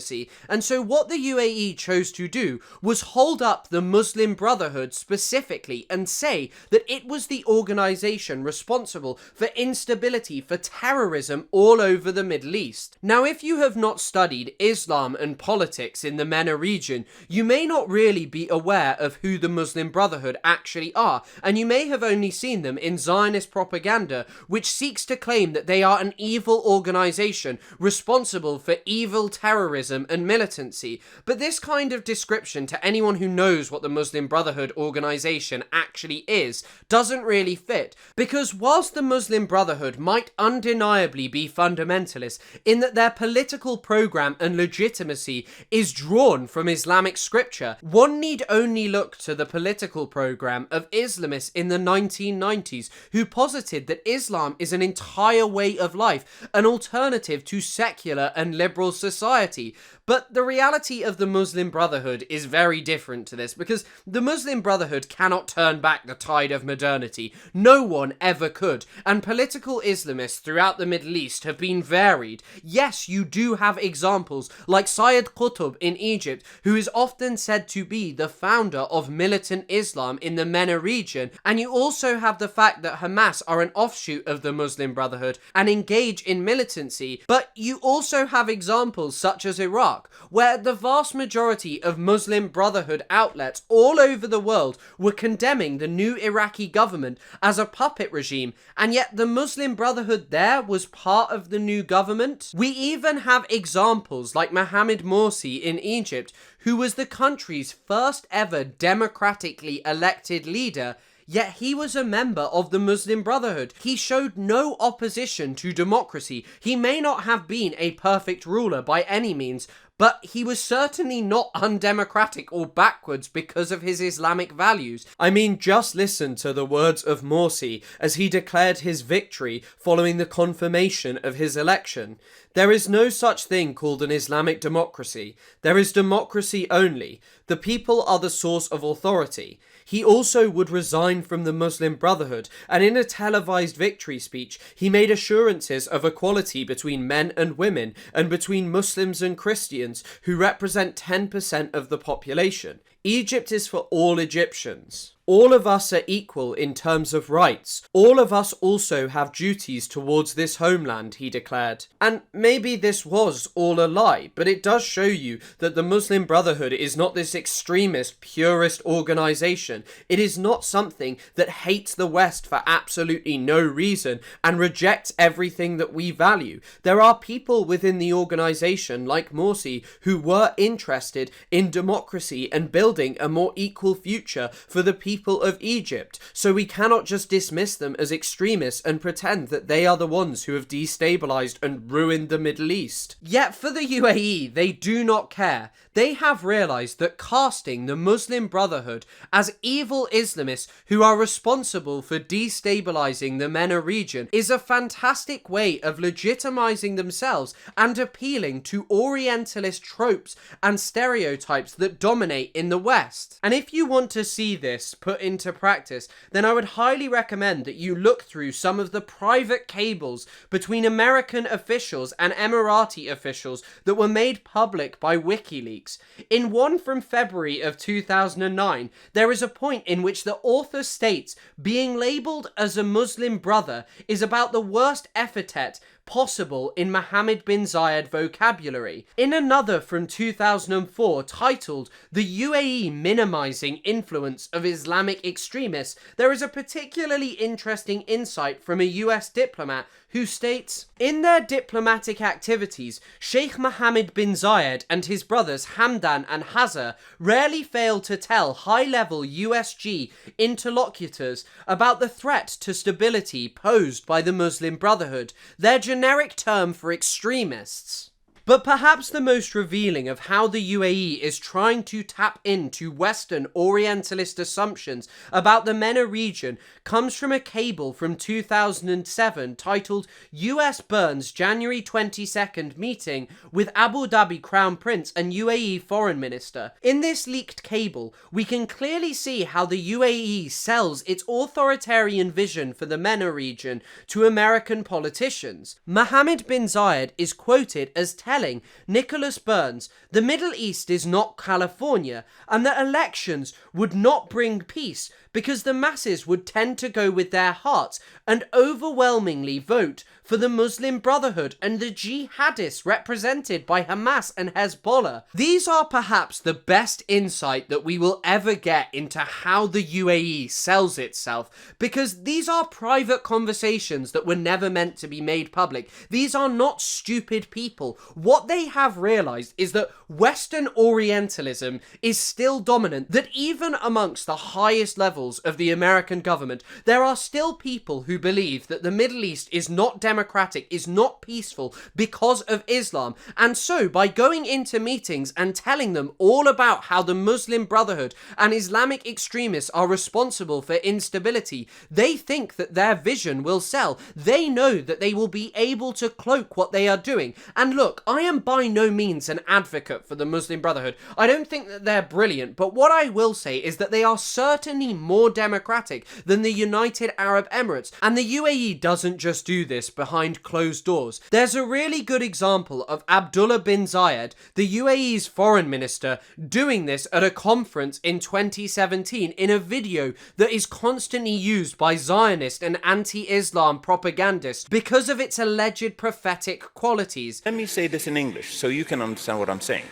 And so what the UAE chose to do was hold up the Muslim Brotherhood specifically and say that it was the organization responsible for instability, for terrorism all over the Middle East. Now, if you have not studied Islam and politics in the MENA region, you may not really be aware of who the Muslim Brotherhood actually are, and you may have only seen them in Zionist propaganda, which seeks to claim that they are an evil organization responsible for evil terrorism and militancy. But this kind of description, to anyone who knows what the Muslim Brotherhood organization actually is, doesn't really fit, because whilst the Muslim Brotherhood might undeniably be fundamentalist in that their political program and legitimacy is drawn from Islamic scripture, one need only look to the political program of Islamists in the 1990s who posited that Islam is an entire way of life, an alternative to secular and liberal society. But the reality of the Muslim Brotherhood is very different to this, because the Muslim Brotherhood cannot turn back the tide of modernity. No one ever could. And political Islamists throughout the Middle East have been varied. Yes, you do have examples like Sayyid Qutb in Egypt, who is often said to be the founder of militant Islam in the MENA region. And you also have the fact that Hamas are an offshoot of the Muslim Brotherhood and engage in militancy. But you also have examples such as Iraq, where the vast majority of Muslim Brotherhood outlets all over the world were condemning the new Iraqi government as a puppet regime, and yet the Muslim Brotherhood there was part of the new government. We even have examples like Mohamed Morsi in Egypt, who was the country's first ever democratically elected leader, yet he was a member of the Muslim Brotherhood. He showed no opposition to democracy. He may not have been a perfect ruler by any means, but he was certainly not undemocratic or backwards because of his Islamic values. I mean, just listen to the words of Morsi as he declared his victory following the confirmation of his election. There is no such thing called an Islamic democracy. There is democracy only. The people are the source of authority. He also would resign from the Muslim Brotherhood, and in a televised victory speech, he made assurances of equality between men and women, and between Muslims and Christians, who represent 10% of the population. Egypt is for all Egyptians. All of us are equal in terms of rights. All of us also have duties towards this homeland, he declared. And maybe this was all a lie, but it does show you that the Muslim Brotherhood is not this extremist, purist organization. It is not something that hates the West for absolutely no reason and rejects everything that we value. There are people within the organization, like Morsi, who were interested in democracy and building a more equal future for the people of Egypt, so we cannot just dismiss them as extremists and pretend that they are the ones who have destabilized and ruined the Middle East. Yet for the UAE, they do not care. They have realized that casting the Muslim Brotherhood as evil Islamists who are responsible for destabilizing the MENA region is a fantastic way of legitimizing themselves and appealing to Orientalist tropes and stereotypes that dominate in the West. And if you want to see this put into practice, then I would highly recommend that you look through some of the private cables between American officials and Emirati officials that were made public by WikiLeaks. In one from February of 2009, there is a point in which the author states being labelled as a Muslim brother is about the worst epithet possible in Mohammed bin Zayed vocabulary. In another from 2004 titled The UAE Minimizing Influence of Islamic Extremists, there is a particularly interesting insight from a US diplomat who states, in their diplomatic activities, Sheikh Mohammed bin Zayed and his brothers Hamdan and Hazza rarely fail to tell high-level USG interlocutors about the threat to stability posed by the Muslim Brotherhood, their generic term for extremists. But perhaps the most revealing of how the UAE is trying to tap into Western Orientalist assumptions about the MENA region comes from a cable from 2007 titled US Burns January 22nd Meeting with Abu Dhabi Crown Prince and UAE Foreign Minister. In this leaked cable, we can clearly see how the UAE sells its authoritarian vision for the MENA region to American politicians. Mohammed bin Zayed is quoted as telling Nicholas Burns the Middle East is not California and that elections would not bring peace because the masses would tend to go with their hearts and overwhelmingly vote for the Muslim Brotherhood and the jihadists represented by Hamas and Hezbollah. These are perhaps the best insight that we will ever get into how the UAE sells itself, because these are private conversations that were never meant to be made public. These are not stupid people. What they have realized is that Western Orientalism is still dominant, that even amongst the highest levels of the American government, there are still people who believe that the Middle East is not democratic, is not peaceful because of Islam. And so by going into meetings and telling them all about how the Muslim Brotherhood and Islamic extremists are responsible for instability, they think that their vision will sell. They know that they will be able to cloak what they are doing. And look, I am by no means an advocate for the Muslim Brotherhood. I don't think that they're brilliant, but what I will say is that they are certainly more democratic than the United Arab Emirates, and the UAE doesn't just do this behind closed doors. There's a really good example of Abdullah bin Zayed, the UAE's foreign minister, doing this at a conference in 2017 in a video that is constantly used by Zionist and anti-Islam propagandists because of its alleged prophetic qualities. Let me say this in English so you can understand what I'm saying.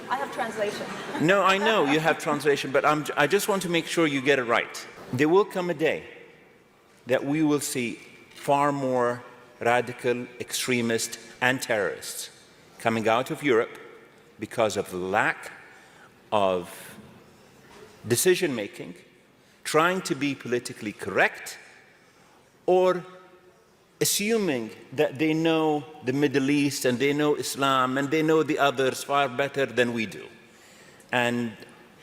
I have translation. No, I know you have translation, but I just want to make sure you get it right. There will come a day that we will see far more radical extremists and terrorists coming out of Europe because of the lack of decision-making, trying to be politically correct, or assuming that they know the Middle East and they know Islam and they know the others far better than we do. And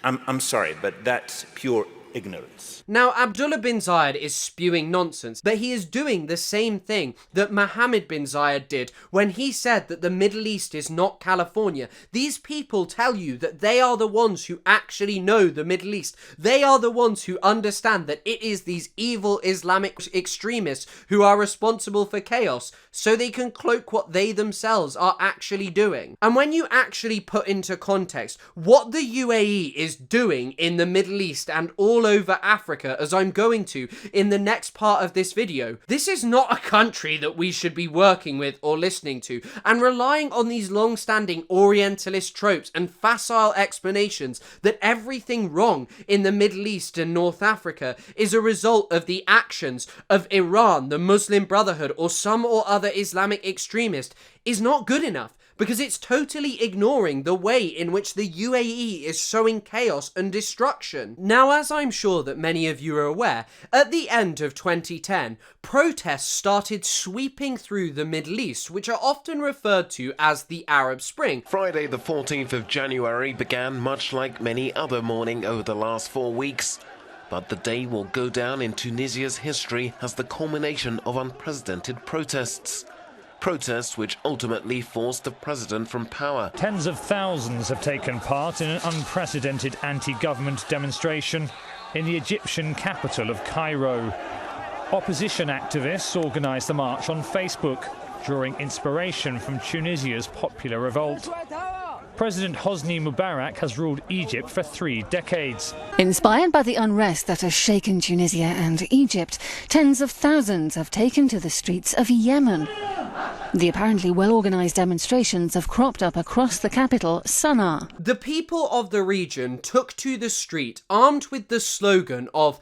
I'm sorry, but that's pure ignorance. Now, Abdullah bin Zayed is spewing nonsense, but he is doing the same thing that Mohammed bin Zayed did when he said that the Middle East is not California. These people tell you that they are the ones who actually know the Middle East. They are the ones who understand that it is these evil Islamic extremists who are responsible for chaos, so they can cloak what they themselves are actually doing. And when you actually put into context what the UAE is doing in the Middle East and all over Africa, as I'm going to in the next part of this video, this is not a country that we should be working with or listening to, and relying on these long-standing Orientalist tropes and facile explanations that everything wrong in the Middle East and North Africa is a result of the actions of Iran, the Muslim Brotherhood, or some or other Islamic extremist is not good enough, because it's totally ignoring the way in which the UAE is sowing chaos and destruction. Now, as I'm sure that many of you are aware, at the end of 2010, protests started sweeping through the Middle East, which are often referred to as the Arab Spring. Friday the 14th of January began much like many other morning over the last 4 weeks. But the day will go down in Tunisia's history as the culmination of unprecedented protests. Protests which ultimately forced the president from power. Tens of thousands have taken part in an unprecedented anti-government demonstration in the Egyptian capital of Cairo. Opposition activists organised the march on Facebook, drawing inspiration from Tunisia's popular revolt. President Hosni Mubarak has ruled Egypt for 3 decades. Inspired by the unrest that has shaken Tunisia and Egypt, tens of thousands have taken to the streets of Yemen. The apparently well-organised demonstrations have cropped up across the capital, Sana'a. The people of the region took to the street armed with the slogan of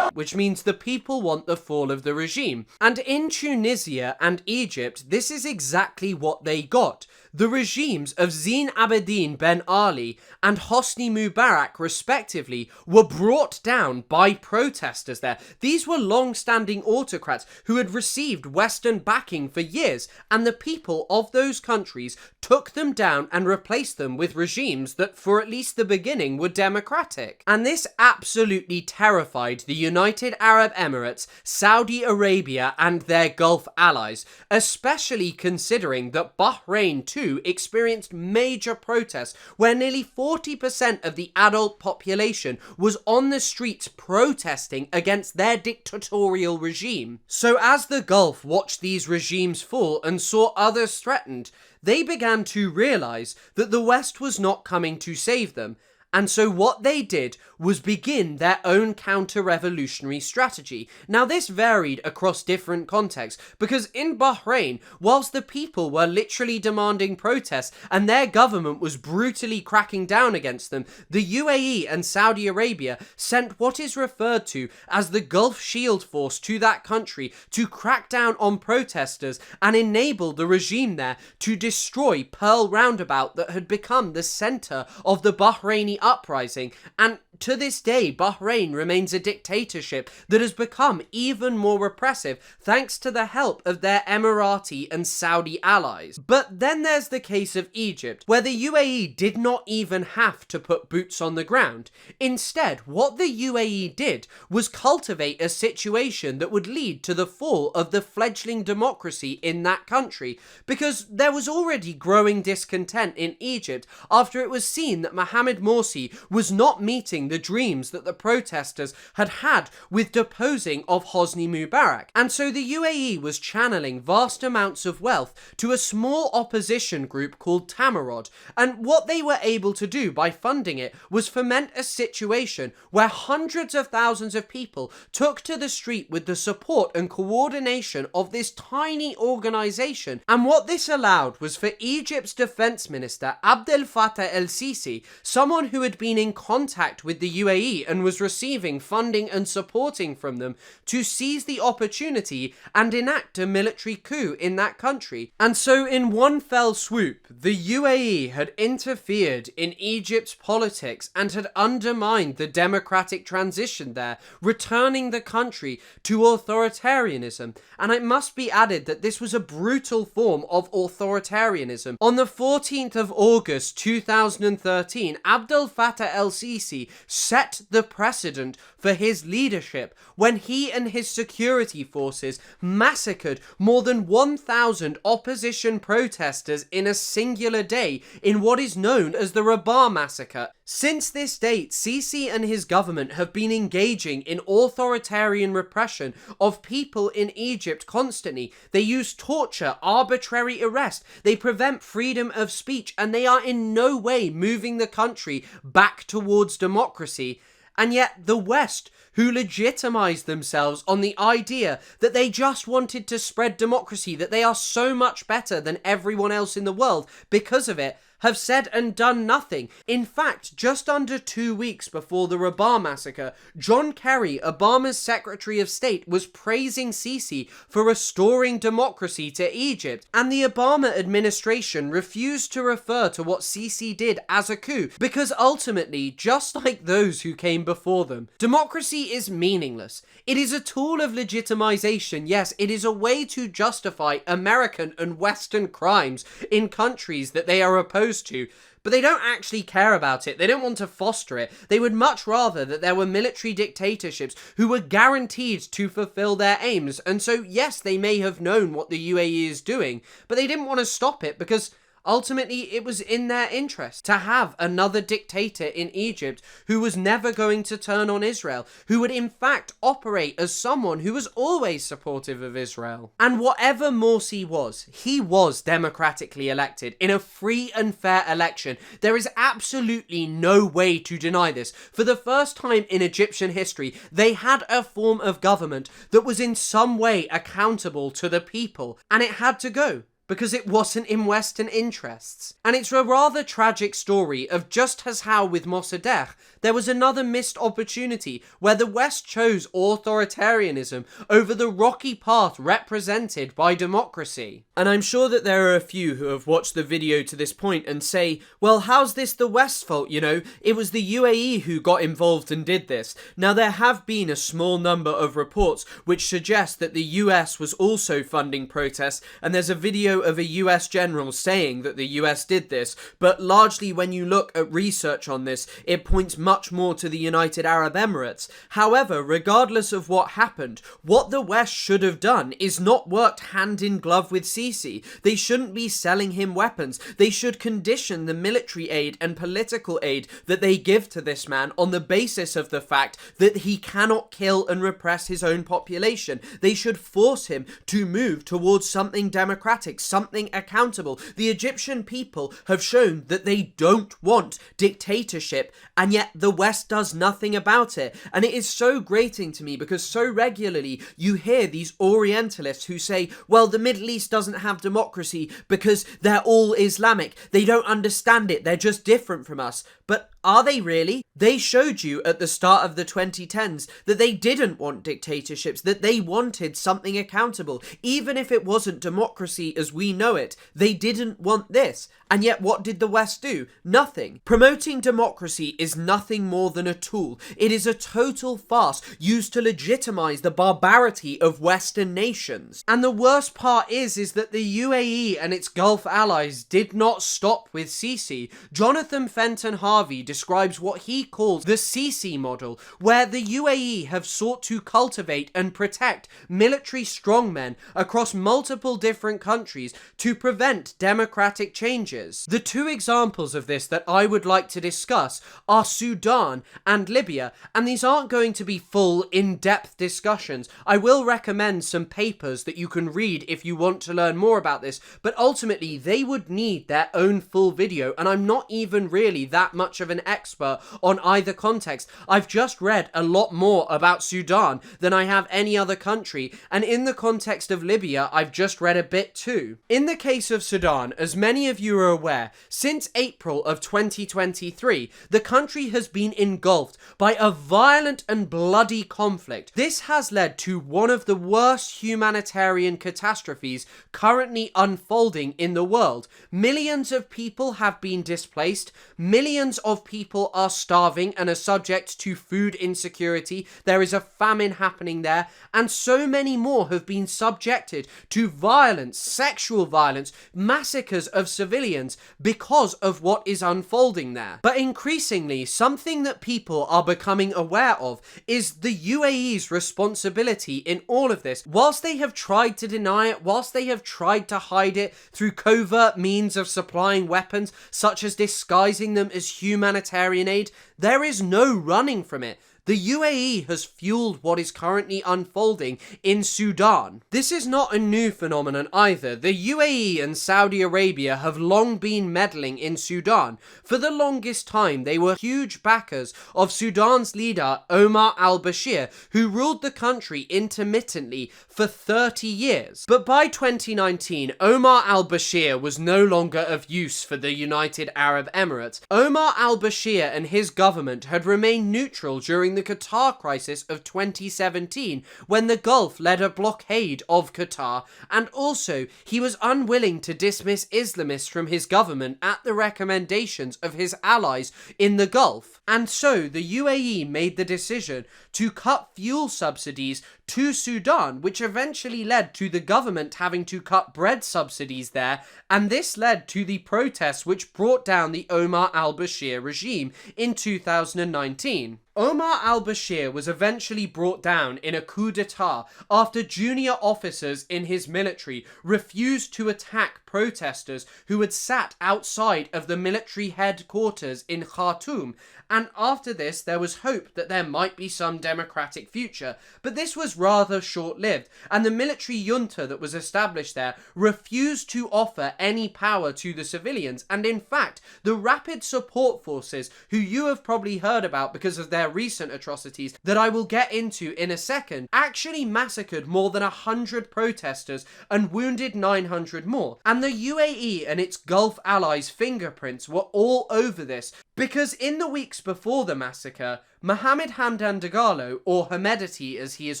which means the people want the fall of the regime. And in Tunisia and Egypt, this is exactly what they got. The regimes of Zine Abidine Ben Ali and Hosni Mubarak, respectively, were brought down by protesters there. These were long-standing autocrats who had received Western backing for years, and the people of those countries took them down and replaced them with regimes that, for at least the beginning, were democratic. And this absolutely terrified the United Arab Emirates, Saudi Arabia, and their Gulf allies, especially considering that Bahrain too experienced major protests where nearly 40% of the adult population was on the streets protesting against their dictatorial regime. So as the Gulf watched these regimes fall and saw others threatened, they began to realise that the West was not coming to save them. And so what they did was begin their own counter-revolutionary strategy. Now this varied across different contexts, because in Bahrain, whilst the people were literally demanding protests and their government was brutally cracking down against them, the UAE and Saudi Arabia sent what is referred to as the Gulf Shield Force to that country to crack down on protesters and enable the regime there to destroy Pearl Roundabout that had become the centre of the Bahraini uprising. And to this day, Bahrain remains a dictatorship that has become even more repressive thanks to the help of their Emirati and Saudi allies. But then there's the case of Egypt, where the UAE did not even have to put boots on the ground. Instead, what the UAE did was cultivate a situation that would lead to the fall of the fledgling democracy in that country, because there was already growing discontent in Egypt after it was seen that Mohamed Morsi was not meeting the dreams that the protesters had had with deposing of Hosni Mubarak. And so the UAE was channeling vast amounts of wealth to a small opposition group called Tamarod. And what they were able to do by funding it was foment a situation where hundreds of thousands of people took to the street with the support and coordination of this tiny organisation. And what this allowed was for Egypt's defence minister Abdel Fattah el-Sisi, someone who had been in contact with with the UAE and was receiving funding and supporting from them to seize the opportunity and enact a military coup in that country. And so in one fell swoop, the UAE had interfered in Egypt's politics and had undermined the democratic transition there, returning the country to authoritarianism. And it must be added that this was a brutal form of authoritarianism. On the 14th of August 2013, Abdel Fattah el-Sisi set the precedent for his leadership when he and his security forces massacred more than 1,000 opposition protesters in a singular day in what is known as the Rabah massacre. Since this date, Sisi and his government have been engaging in authoritarian repression of people in Egypt constantly. They use torture, arbitrary arrest, they prevent freedom of speech, and they are in no way moving the country back towards democracy. And yet the West, who legitimized themselves on the idea that they just wanted to spread democracy, that they are so much better than everyone else in the world because of it, have said and done nothing. In fact, just under 2 weeks before the Rabah massacre, John Kerry, Obama's Secretary of State, was praising Sisi for restoring democracy to Egypt, and the Obama administration refused to refer to what Sisi did as a coup, because ultimately, just like those who came before them, democracy is meaningless. It is a tool of legitimization, yes, it is a way to justify American and Western crimes in countries that they are opposed to, but they don't actually care about it. They don't want to foster it. They would much rather that there were military dictatorships who were guaranteed to fulfill their aims. And so, yes, they may have known what the UAE is doing, but they didn't want to stop it because ultimately, it was in their interest to have another dictator in Egypt who was never going to turn on Israel, who would in fact operate as someone who was always supportive of Israel. And whatever Morsi was, he was democratically elected in a free and fair election. There is absolutely no way to deny this. For the first time in Egyptian history, they had a form of government that was in some way accountable to the people, and it had to go, because it wasn't in Western interests. And it's a rather tragic story of just as how with Mossadegh, there was another missed opportunity where the West chose authoritarianism over the rocky path represented by democracy. And I'm sure that there are a few who have watched the video to this point and say, well, how's this the West's fault, you know? It was the UAE who got involved and did this. Now, there have been a small number of reports which suggest that the US was also funding protests, and there's a video of a US general saying that the US did this, but largely when you look at research on this, it points much more to the United Arab Emirates. However, regardless of what happened, what the West should have done is not worked hand in glove with Sisi. They shouldn't be selling him weapons. They should condition the military aid and political aid that they give to this man on the basis of the fact that he cannot kill and repress his own population. They should force him to move towards something democratic, something accountable. The Egyptian people have shown that they don't want dictatorship, and yet the West does nothing about it. And it is so grating to me because so regularly you hear these Orientalists who say, well, the Middle East doesn't have democracy because they're all Islamic. They don't understand it. They're just different from us. But are they really? They showed you at the start of the 2010s that they didn't want dictatorships, that they wanted something accountable. Even if it wasn't democracy as we know it, they didn't want this. And yet what did the West do? Nothing. Promoting democracy is nothing more than a tool. It is a total farce used to legitimize the barbarity of Western nations. And the worst part is that the UAE and its Gulf allies did not stop with Sisi. Jonathan Fenton Harvey describes what he calls the Sisi model, where the UAE have sought to cultivate and protect military strongmen across multiple different countries to prevent democratic changes. The two examples of this that I would like to discuss are Sudan and Libya, and these aren't going to be full, in-depth discussions. I will recommend some papers that you can read if you want to learn more about this, but ultimately they would need their own full video, and I'm not even really that much of an expert on either context. I've just read a lot more about Sudan than I have any other country, and in the context of Libya, I've just read a bit too. In the case of Sudan, as many of you are aware, since April of 2023, the country has been engulfed by a violent and bloody conflict. This has led to one of the worst humanitarian catastrophes currently unfolding in the world. Millions of people have been displaced, millions of people are starving and are subject to food insecurity, there is a famine happening there, and so many more have been subjected to violence, sexual violence, massacres of civilians because of what is unfolding there. But increasingly, something that people are becoming aware of is the UAE's responsibility in all of this. Whilst they have tried to deny it, whilst they have tried to hide it through covert means of supplying weapons, such as disguising them as humanitarian aid, there is no running from it. The UAE has fueled what is currently unfolding in Sudan. This is not a new phenomenon either. The UAE and Saudi Arabia have long been meddling in Sudan. For the longest time, they were huge backers of Sudan's leader Omar al-Bashir, who ruled the country intermittently for 30 years. But by 2019, Omar al-Bashir was no longer of use for the United Arab Emirates. Omar al-Bashir and his government had remained neutral during the Qatar crisis of 2017, when the Gulf led a blockade of Qatar, and also he was unwilling to dismiss Islamists from his government at the recommendations of his allies in the Gulf. And so the UAE made the decision to cut fuel subsidies to Sudan, which eventually led to the government having to cut bread subsidies there, and this led to the protests which brought down the Omar al-Bashir regime in 2019. Omar al-Bashir was eventually brought down in a coup d'etat after junior officers in his military refused to attack protesters who had sat outside of the military headquarters in Khartoum, and after this there was hope that there might be some democratic future, but this was rather short-lived, and the military junta that was established there refused to offer any power to the civilians, and in fact the Rapid Support Forces, who you have probably heard about because of their recent atrocities that I will get into in a second, actually massacred more than 100 protesters and wounded 900 more, and the UAE and its Gulf allies' fingerprints were all over this, because in the weeks before the massacre, Mohammed Hamdan Dagalo, or Hamedati as he is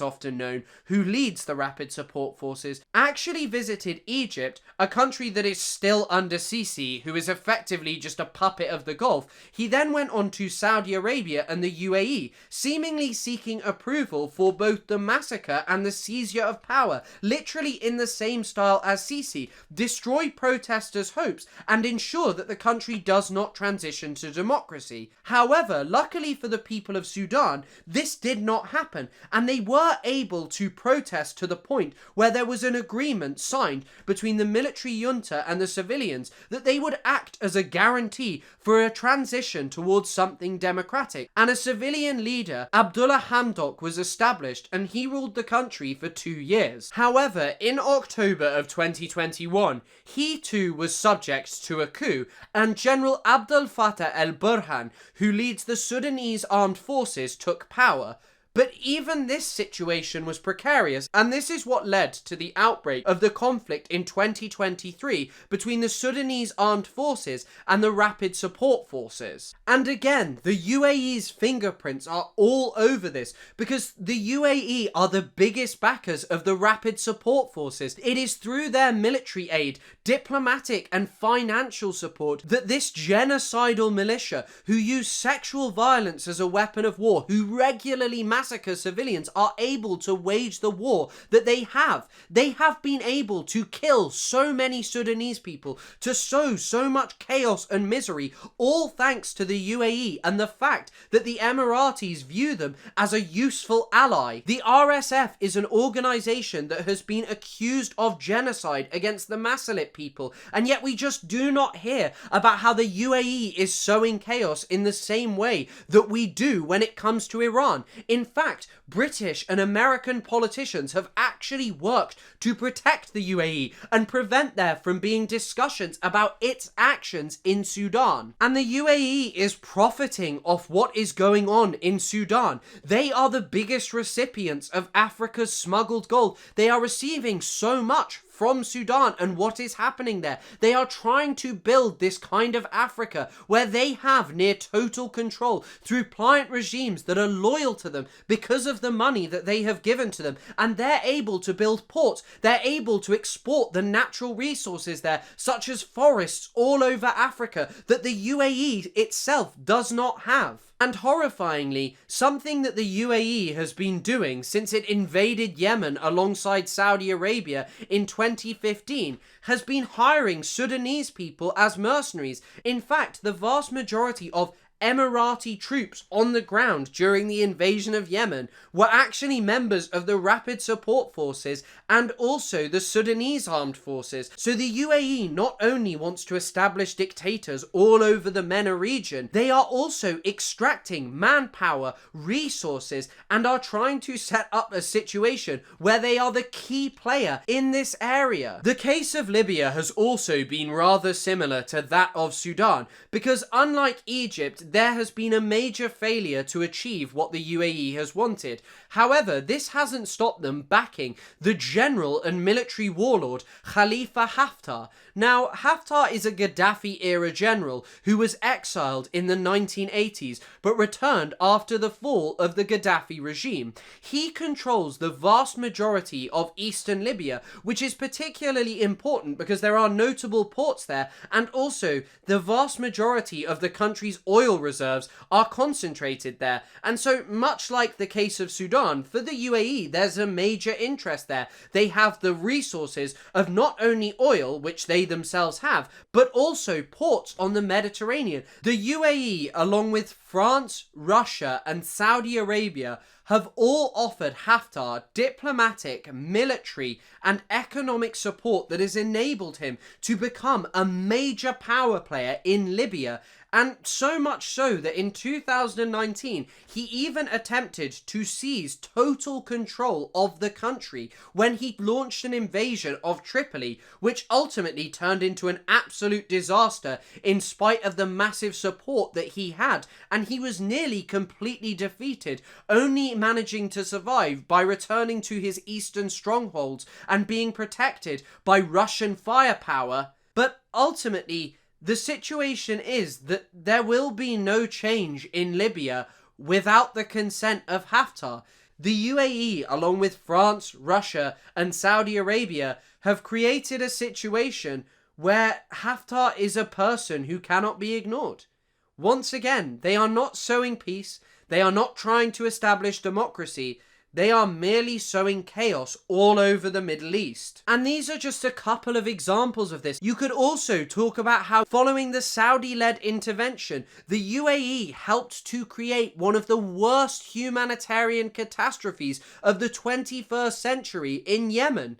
often known, who leads the Rapid Support Forces, actually visited Egypt, a country that is still under Sisi, who is effectively just a puppet of the Gulf. He then went on to Saudi Arabia and the UAE, seemingly seeking approval for both the massacre and the seizure of power, literally in the same style as Sisi, destroy protesters' hopes and ensure that the country does not transition to democracy. However, luckily for the people of Sudan, this did not happen, and they were able to protest to the point where there was an agreement signed between the military junta and the civilians that they would act as a guarantee for a transition towards something democratic, and a civilian leader, Abdullah Hamdok, was established, and he ruled the country for 2 years. However, in October of 2021, he too was subject to a coup, and General Abdel Fattah el-Burhan, who leads the Sudanese armed forces, took power. But even this situation was precarious, and this is what led to the outbreak of the conflict in 2023 between the Sudanese armed forces and the Rapid Support Forces. And again, the UAE's fingerprints are all over this, because the UAE are the biggest backers of the Rapid Support Forces. It is through their military aid, diplomatic and financial support that this genocidal militia, who use sexual violence as a weapon of war, who regularly massacre civilians, are able to wage the war that they have. They have been able to kill so many Sudanese people, to sow so much chaos and misery, all thanks to the UAE and the fact that the Emiratis view them as a useful ally. The RSF is an organisation that has been accused of genocide against the Masalit people, and yet we just do not hear about how the UAE is sowing chaos in the same way that we do when it comes to Iran. In fact, British and American politicians have actually worked to protect the UAE and prevent there from being discussions about its actions in Sudan. And the UAE is profiting off what is going on in Sudan. They are the biggest recipients of Africa's smuggled gold. They are receiving so much from Sudan and what is happening there. They are trying to build this kind of Africa where they have near total control through pliant regimes that are loyal to them because of the money that they have given to them, and they're able to build ports. They're able to export the natural resources there, such as forests all over Africa, that the UAE itself does not have. And horrifyingly, something that the UAE has been doing since it invaded Yemen alongside Saudi Arabia in 2015 has been hiring Sudanese people as mercenaries. In fact, the vast majority of Emirati troops on the ground during the invasion of Yemen were actually members of the Rapid Support Forces and also the Sudanese armed forces. So the UAE not only wants to establish dictators all over the MENA region, they are also extracting manpower, resources, and are trying to set up a situation where they are the key player in this area. The case of Libya has also been rather similar to that of Sudan, because unlike Egypt, there has been a major failure to achieve what the UAE has wanted. However, this hasn't stopped them backing the general and military warlord Khalifa Haftar. Now, Haftar is a Gaddafi-era general who was exiled in the 1980s but returned after the fall of the Gaddafi regime. He controls the vast majority of eastern Libya, which is particularly important because there are notable ports there, and also the vast majority of the country's oil reserves are concentrated there. And so, much like the case of Sudan, for the UAE, there's a major interest there. They have the resources of not only oil, which they themselves have, but also ports on the Mediterranean. The UAE, along with France, Russia, and Saudi Arabia, have all offered Haftar diplomatic, military, and economic support that has enabled him to become a major power player in Libya. And so much so that in 2019, he even attempted to seize total control of the country when he launched an invasion of Tripoli, which ultimately turned into an absolute disaster in spite of the massive support that he had. And he was nearly completely defeated, only managing to survive by returning to his eastern strongholds and being protected by Russian firepower. But ultimately, the situation is that there will be no change in Libya without the consent of Haftar. The UAE, along with France, Russia, and Saudi Arabia, have created a situation where Haftar is a person who cannot be ignored. Once again, they are not sowing peace, they are not trying to establish democracy, they are merely sowing chaos all over the Middle East. And these are just a couple of examples of this. You could also talk about how, following the Saudi-led intervention, the UAE helped to create one of the worst humanitarian catastrophes of the 21st century in Yemen.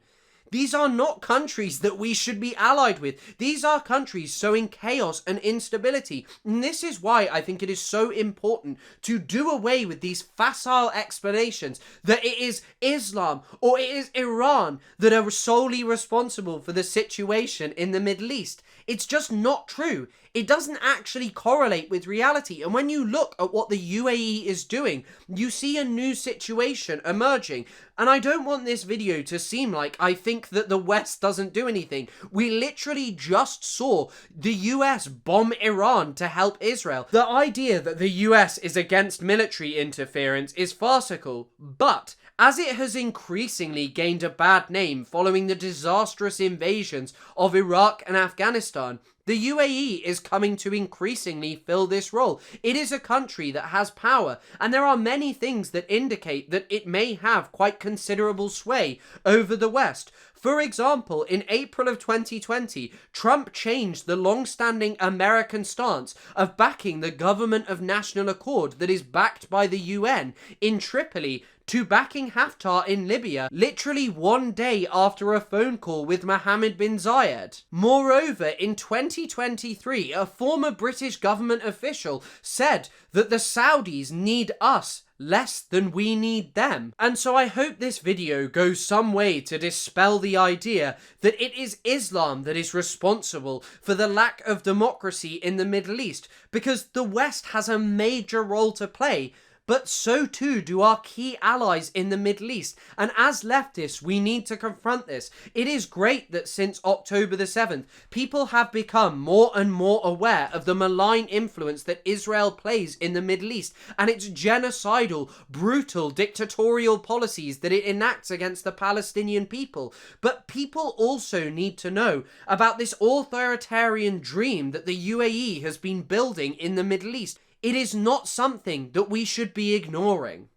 These are not countries that we should be allied with. These are countries sowing chaos and instability. And this is why I think it is so important to do away with these facile explanations that it is Islam or it is Iran that are solely responsible for the situation in the Middle East. It's just not true. It doesn't actually correlate with reality. And when you look at what the UAE is doing, you see a new situation emerging. And I don't want this video to seem like I think that the West doesn't do anything. We literally just saw the US bomb Iran to help Israel. The idea that the US is against military interference is farcical, but as it has increasingly gained a bad name following the disastrous invasions of Iraq and Afghanistan, the UAE is coming to increasingly fill this role. It is a country that has power, and there are many things that indicate that it may have quite considerable sway over the West. For example, in April of 2020, Trump changed the long-standing American stance of backing the Government of National Accord that is backed by the UN in Tripoli to backing Haftar in Libya, literally one day after a phone call with Mohammed bin Zayed. Moreover, in 2023, a former British government official said that the Saudis need us less than we need them. And so I hope this video goes some way to dispel the idea that it is Islam that is responsible for the lack of democracy in the Middle East, because the West has a major role to play, but so too do our key allies in the Middle East. And as leftists, we need to confront this. It is great that since October the 7th, people have become more and more aware of the malign influence that Israel plays in the Middle East and its genocidal, brutal, dictatorial policies that it enacts against the Palestinian people. But people also need to know about this authoritarian dream that the UAE has been building in the Middle East. It is not something that we should be ignoring.